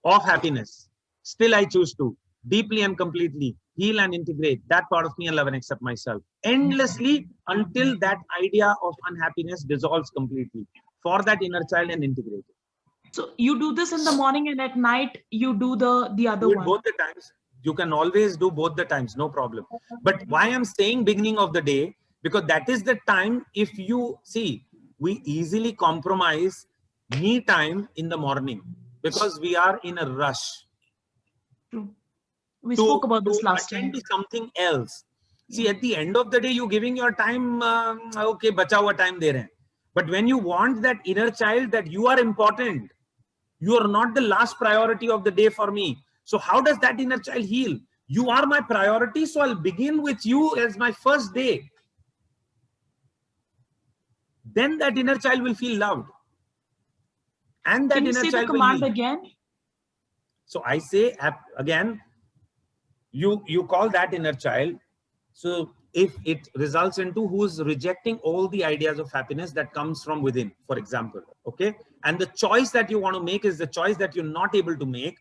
of happiness. Still, I choose to deeply and completely heal and integrate that part of me and love and accept myself endlessly until that idea of unhappiness dissolves completely for that inner child and integrate it. So you do this in the morning and at night you do the other one. Both the times. You can always do both the times, no problem. But why I'm saying beginning of the day, because that is the time, if you see, we easily compromise me time in the morning because we are in a rush. True. We spoke about this last time. To something else. See, at the end of the day, you're giving your time, okay, bacha hua time de rahe hain. But when you want that inner child that you are important, you are not the last priority of the day for me. So how does that inner child heal? You are my priority, so I'll begin with you as my first day. Then that inner child will feel loved. And that Can you inner say child the command will heal. again? So I say again, you call that inner child. So if it results into who's rejecting all the ideas of happiness that comes from within, for example, okay? And the choice that you want to make is the choice that you're not able to make.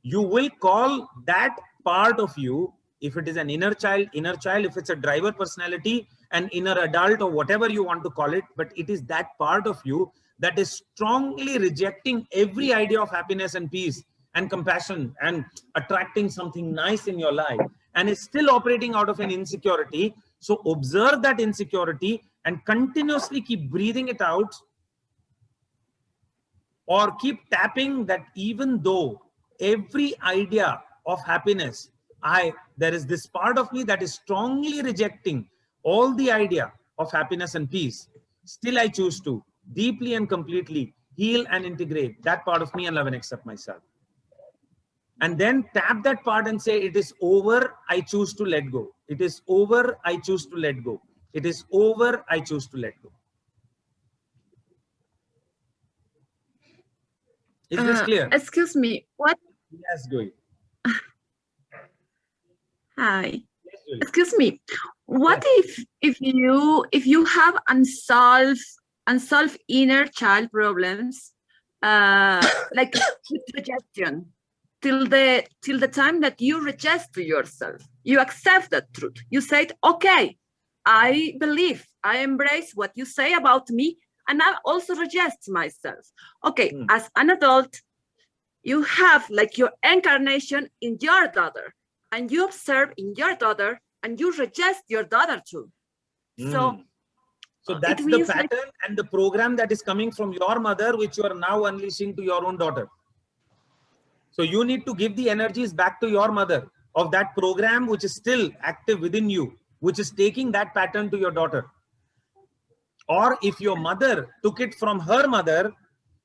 You will call that part of you, if it is an inner child, if it's a driver personality, an inner adult or whatever you want to call it, but it is that part of you that is strongly rejecting every idea of happiness and peace and compassion and attracting something nice in your life, and is still operating out of an insecurity. So observe that insecurity and continuously keep breathing it out, or keep tapping that even though every idea of happiness, there is this part of me that is strongly rejecting all the idea of happiness and peace. Still, I choose to deeply and completely heal and integrate that part of me and love and accept myself. And then tap that part and say, it is over, I choose to let go. It is over, I choose to let go. It is over, I choose to let go. Is this clear? Excuse me, what? Yes, do it. Hi. Excuse me. What if you have unsolved inner child problems, like rejection, till the time that you reject to yourself, you accept that truth. You said, okay, I believe, I embrace what you say about me, and I also reject myself. Okay, as an adult, you have like your incarnation in your daughter, and you observe in your daughter, and you reject your daughter too. So that's the pattern and the program that is coming from your mother, which you are now unleashing to your own daughter. So you need to give the energies back to your mother of that program which is still active within you, which is taking that pattern to your daughter. Or if your mother took it from her mother,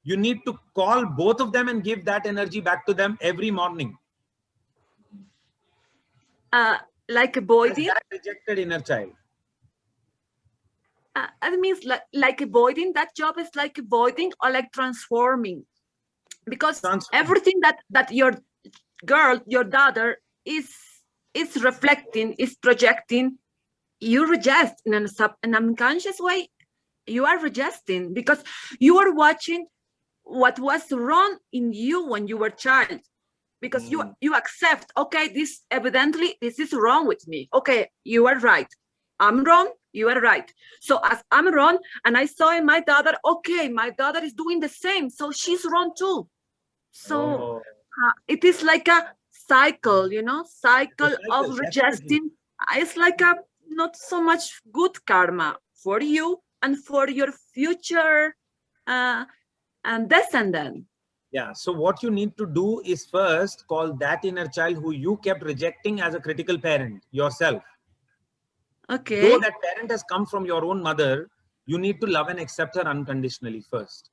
you need to call both of them and give that energy back to them every morning. Like avoiding? That rejected inner child. It means like avoiding. That job is like avoiding or like transforming, because everything that your girl, your daughter is reflecting, is projecting, you reject in an unconscious way. You are rejecting because you are watching what was wrong in you when you were a child, because you accept, okay, this evidently this is wrong with me. Okay, you are right. I'm wrong. You are right. So as I'm wrong, and I saw in my daughter, okay, my daughter is doing the same, so she's wrong too. So it is like a cycle, you know, cycle of rejecting. It's like a not so much good karma for you and for your future and descendant. Yeah. So what you need to do is first call that inner child who you kept rejecting as a critical parent yourself. Okay. Though that parent has come from your own mother, you need to love and accept her unconditionally first.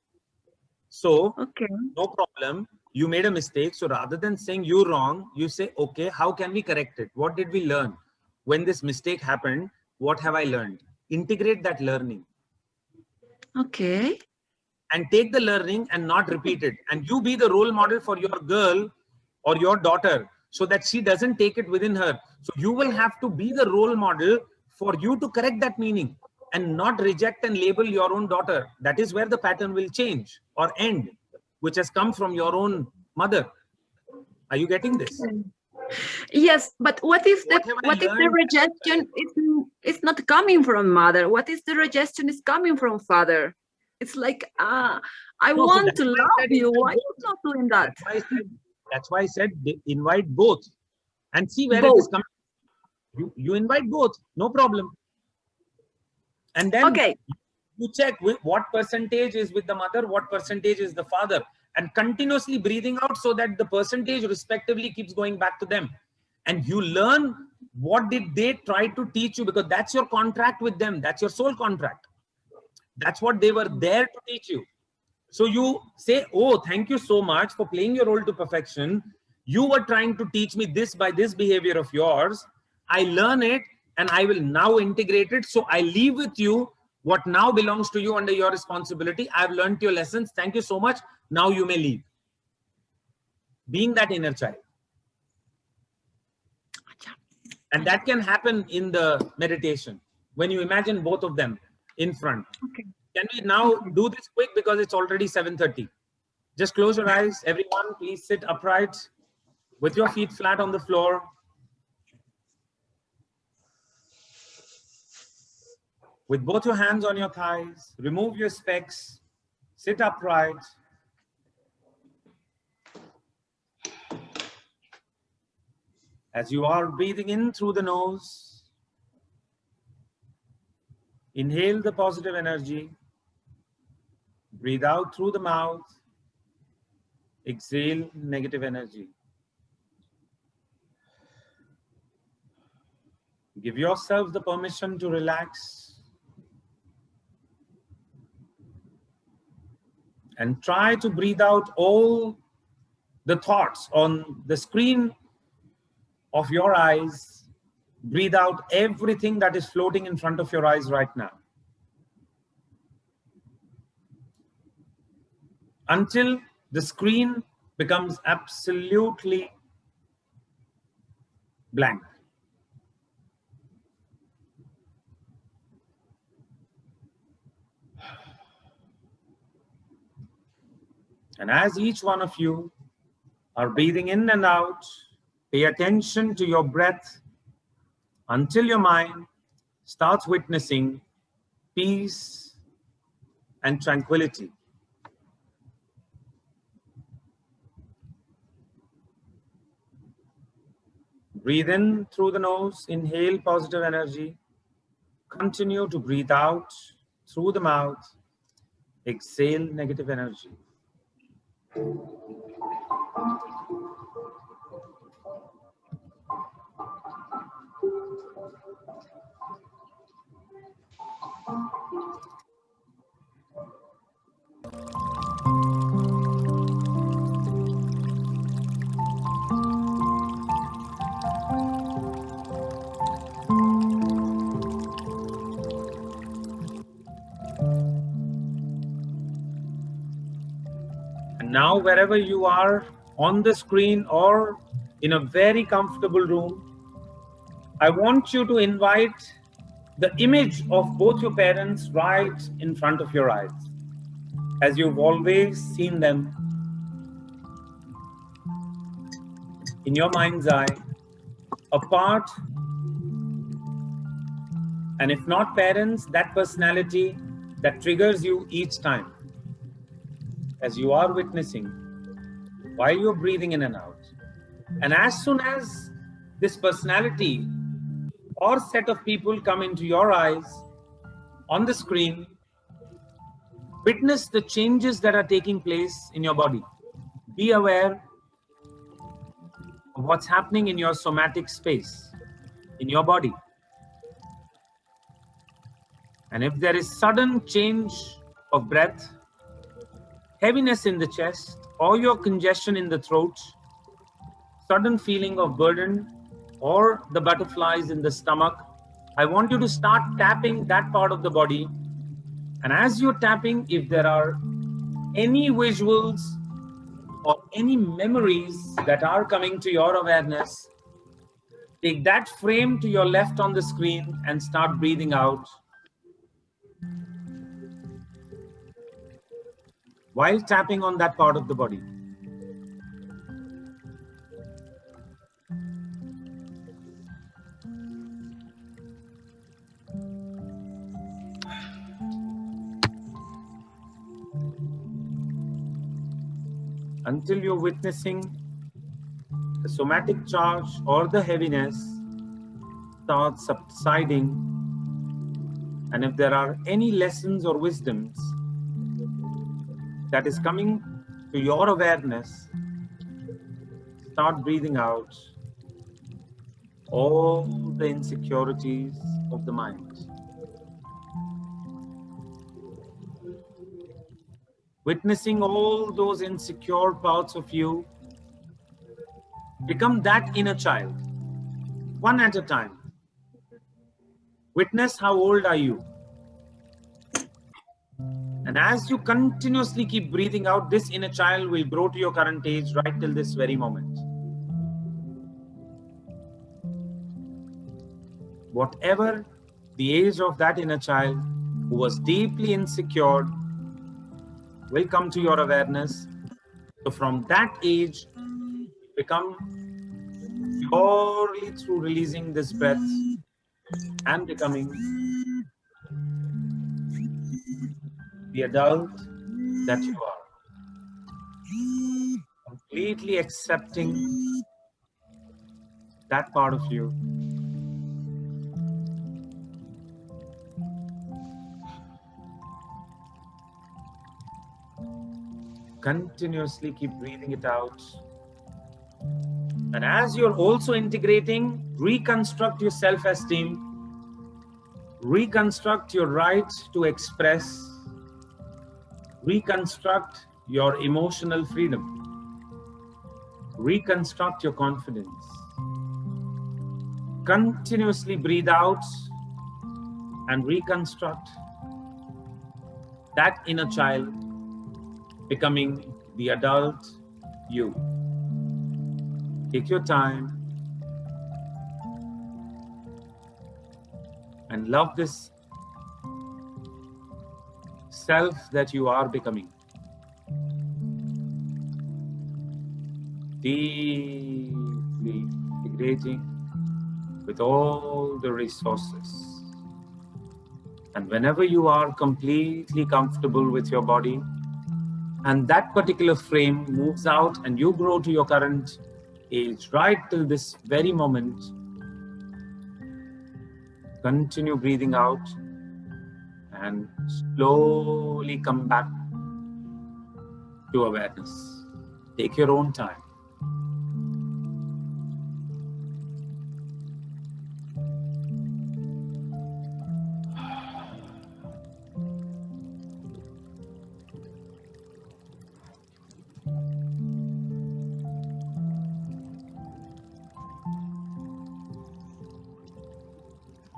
So, okay, no problem. You made a mistake. So rather than saying you're wrong, you say, okay, how can we correct it? What did we learn? When this mistake happened, what have I learned? Integrate that learning. Okay. And take the learning and not repeat it. And you be the role model for your girl or your daughter so that she doesn't take it within her. So you will have to be the role model for you to correct that meaning and not reject and label your own daughter. That is where the pattern will change or end, which has come from your own mother. Are you getting this? Yes, but what if the rejection is not coming from mother? What if the rejection is coming from father? It's like I want to love you. Why are you not doing that? That's why I said invite both and see where it is coming. You invite both, no problem. And then you check what percentage is with the mother, what percentage is the father, and continuously breathing out so that the percentage respectively keeps going back to them. And you learn what did they try to teach you, because that's your contract with them. That's your soul contract. That's what they were there to teach you. So you say, oh, thank you so much for playing your role to perfection. You were trying to teach me this by this behavior of yours. I learn it and I will now integrate it. So I leave with you what now belongs to you under your responsibility. I've learned your lessons. Thank you so much. Now you may leave. Being that inner child. And that can happen in the meditation when you imagine both of them in front. Okay. Can we now do this quick because it's already 7:30? Just close your eyes. Everyone, please sit upright with your feet flat on the floor. With both your hands on your thighs, remove your specs, sit upright. As you are breathing in through the nose, inhale the positive energy, breathe out through the mouth, exhale negative energy. Give yourself the permission to relax. And try to breathe out all the thoughts on the screen of your eyes. Breathe out everything that is floating in front of your eyes right now. Until the screen becomes absolutely blank. And as each one of you are breathing in and out, pay attention to your breath until your mind starts witnessing peace and tranquility. Breathe in through the nose, inhale positive energy. Continue to breathe out through the mouth, exhale negative energy. And now, wherever you are, on the screen or in a very comfortable room, I want you to invite the image of both your parents right in front of your eyes, as you've always seen them in your mind's eye, apart. And if not parents, that personality that triggers you each time as you are witnessing while you're breathing in and out. And as soon as this personality or set of people come into your eyes on the screen, witness the changes that are taking place in your body. Be aware of what's happening in your somatic space, in your body. And if there is sudden change of breath, heaviness in the chest, or your congestion in the throat, sudden feeling of burden, or the butterflies in the stomach, I want you to start tapping that part of the body. And as you're tapping, if there are any visuals or any memories that are coming to your awareness, take that frame to your left on the screen and start breathing out while tapping on that part of the body. Until you're witnessing the somatic charge or the heaviness start subsiding. And if there are any lessons or wisdoms that is coming to your awareness, start breathing out all the insecurities of the mind. Witnessing all those insecure parts of you, become that inner child, one at a time. Witness how old are you. And as you continuously keep breathing out, this inner child will grow to your current age right till this very moment. Whatever the age of that inner child who was deeply insecure will come to your awareness. So from that age, become purely through releasing this breath and becoming the adult that you are. Completely accepting that part of you. Continuously keep breathing it out. And as you're also integrating, reconstruct your self-esteem, reconstruct your right to express, reconstruct your emotional freedom, reconstruct your confidence. Continuously breathe out and reconstruct that inner child, becoming the adult you. Take your time and love this self that you are becoming. Deeply integrating with all the resources. And whenever you are completely comfortable with your body, and that particular frame moves out and you grow to your current age, right till this very moment, continue breathing out and slowly come back to awareness. Take your own time.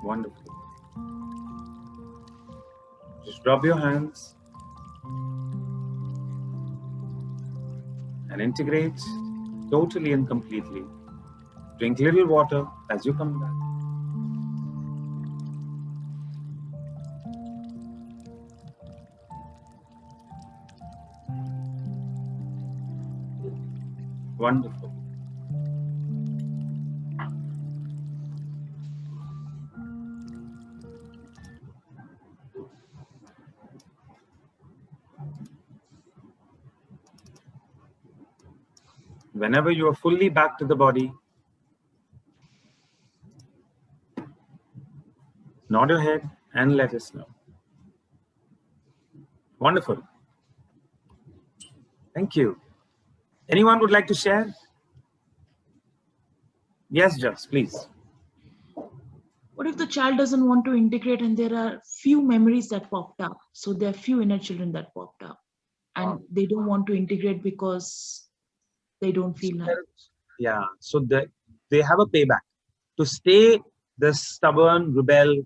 Wonderful. Just rub your hands and integrate totally and completely. Drink little water as you come back. Wonderful. Whenever you are fully back to the body, nod your head and let us know. Wonderful. Thank you. Anyone would like to share? Yes, Jess, please. What if the child doesn't want to integrate and there are few memories that popped up? So there are few inner children that popped up and they don't want to integrate because they don't feel like. Yeah, so they have a payback to stay the stubborn, rebel,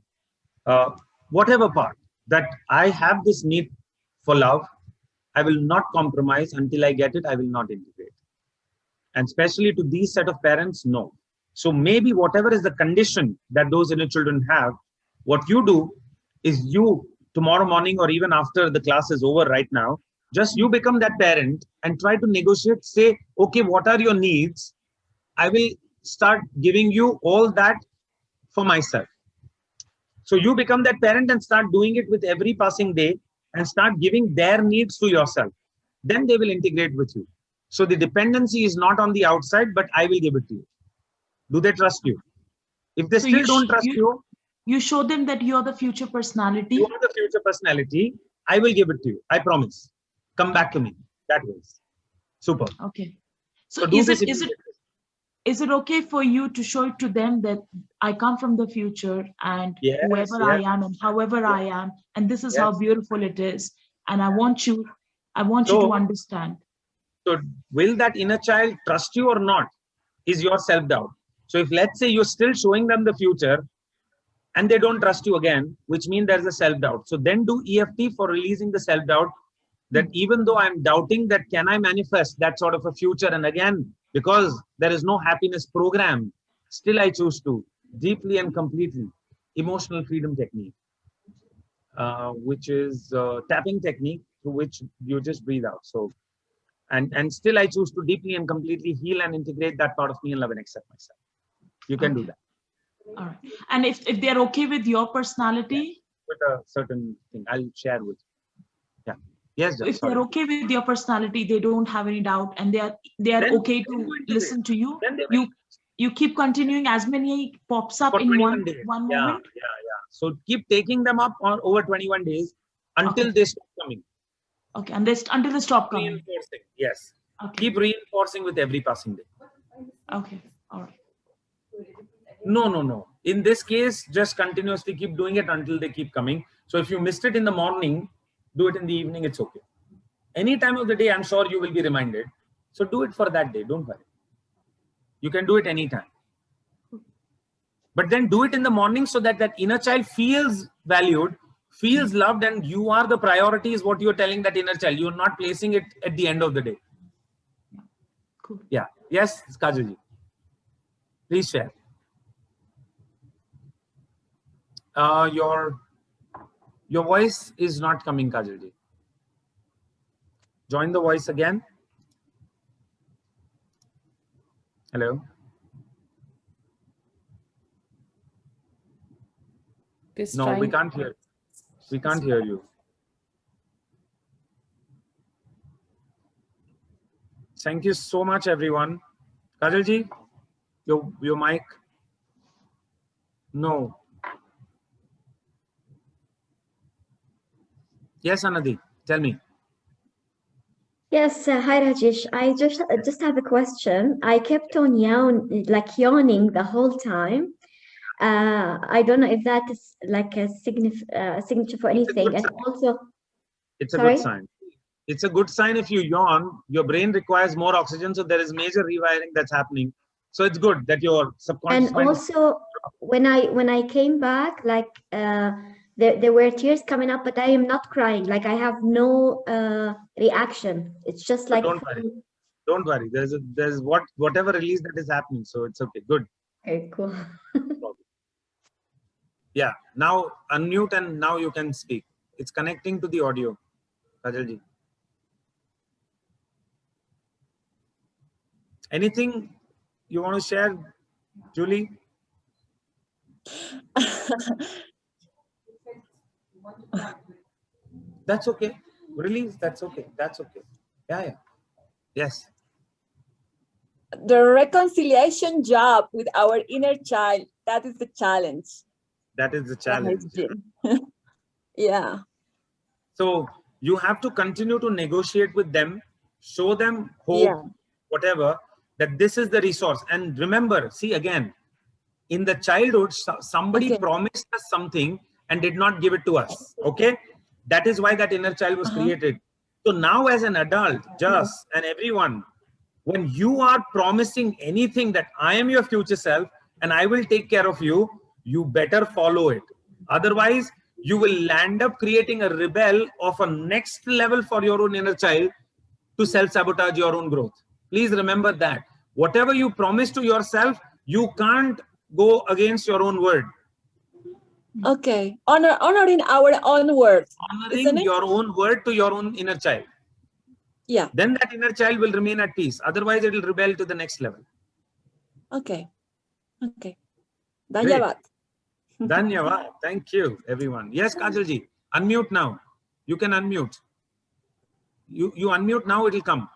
whatever part that I have this need for love. I will not compromise until I get it. I will not integrate. And especially to these set of parents, no. So maybe whatever is the condition that those inner children have, what you do is you tomorrow morning or even after the class is over right now, just you become that parent and try to negotiate, say, okay, what are your needs? I will start giving you all that for myself. So you become that parent and start doing it with every passing day and start giving their needs to yourself. Then they will integrate with you. So the dependency is not on the outside, but I will give it to you. Do they trust you? If they still don't trust you, you show them that you are the future personality. You are the future personality. I will give it to you. I promise. Come back to me. That way. Super. Okay. So is it okay for you to show it to them that I come from the future and whoever I am and however I am, and this is how beautiful it is, and I want you to understand. So will that inner child trust you or not is your self-doubt. So if let's say you're still showing them the future and they don't trust you again, which means there's a self-doubt. So then do EFT for releasing the self-doubt that even though I'm doubting that can I manifest that sort of a future, and again, because there is no happiness program, still I choose to deeply and completely. Emotional freedom technique, which is tapping technique through which you just breathe out. So, and still I choose to deeply and completely heal and integrate that part of me and love and accept myself. You can do that. All right. And if they're okay with your personality, with a certain thing, I'll share with you. Yeah. Yes. If they're okay with your personality, they don't have any doubt, and they are okay to listen to you. You keep continuing as many pops up in one moment. Yeah. So keep taking them up on over 21 days until they stop coming. Okay, and until they stop coming. Reinforcing. Yes. Okay. Keep reinforcing with every passing day. Okay. All right. No. In this case, just continuously keep doing it until they keep coming. So if you missed it in the morning, do it in the evening, it's okay. Any time of the day, I'm sure you will be reminded. So do it for that day, don't worry. You can do it anytime. But then do it in the morning so that that inner child feels valued, feels loved, and you are the priority is what you're telling that inner child. You're not placing it at the end of the day. Cool. Yeah. Yes, Kajalji. Please share. Your voice is not coming, Kajalji. Join the voice again. Hello. No, we can't hear. We can't hear you. Thank you so much, everyone. Kajalji, your mic. No. Yes, Anadi, tell me. Yes, hi Rajesh. I just have a question. I kept on yawning the whole time. I don't know if that is like a signature for anything. And also, it's a good sign. It's a good sign if you yawn. Your brain requires more oxygen, so there is major rewiring that's happening. So it's good that your subconscious and when I came back, like there were tears coming up, but I am not crying. Like I have no reaction. It's just like Don't worry. Don't worry. There's whatever release that is happening. So it's okay. Good. Okay, cool. Yeah. Now unmute and now you can speak. It's connecting to the audio. Kajal ji. Anything you want to share, Julie? That's okay. Release. That's okay. That's okay. Yeah, yeah. Yes. The reconciliation job with our inner child, that is the challenge. That is the challenge. Yeah. So you have to continue to negotiate with them, show them hope, Yeah. whatever, that this is the resource. And remember, see again, in the childhood, somebody promised us something and did not give it to us. Okay. That is why that inner child was created. So now as an adult, just and everyone, when you are promising anything that I am your future self and I will take care of you, you better follow it. Otherwise, you will land up creating a rebel of a next level for your own inner child to self-sabotage your own growth. Please remember that. Whatever you promise to yourself, you can't go against your own word. Okay. Honoring our own words. Honoring your own word to your own inner child. Yeah. Then that inner child will remain at peace. Otherwise, it will rebel to the next level. Okay. Okay. Dhanyavad. Dhanyavad. Thank you, everyone. Yes, Kajalji. Unmute now. You can unmute. You unmute now, it will come.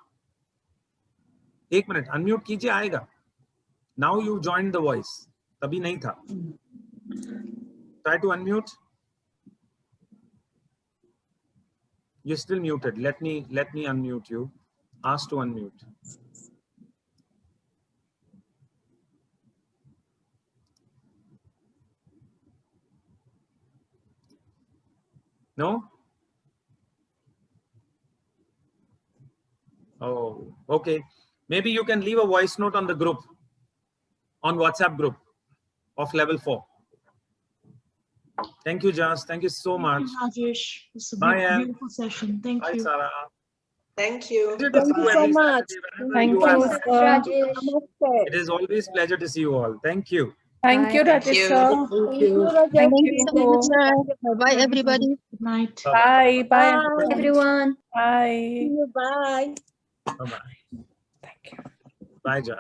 1 minute. Unmute कीजिए आएगा. Now you joined the voice. तभी नहीं था. Try to unmute. You're still muted. Let me unmute you. Ask to unmute. No? Oh, okay. Maybe you can leave a voice note on the group, on WhatsApp group of level 4. Thank you, Jas. Thank you so much. Thank you, Rajesh. It's a Bye, beautiful session. Thank Bye, you. Sarah. Thank you. Pleasure to see you so every much. Saturday, whenever Thank you you, are. sir. Namaste. It is always a pleasure to see you all. Thank you. Thank you, Thank Rajesh you. sir. Thank you. Rajesh. Thank Thank you you. so much. Bye everybody. Good night. Bye. Bye. Bye. Everyone. Bye. See you. Bye. Bye-bye. Thank you. Bye, Jas.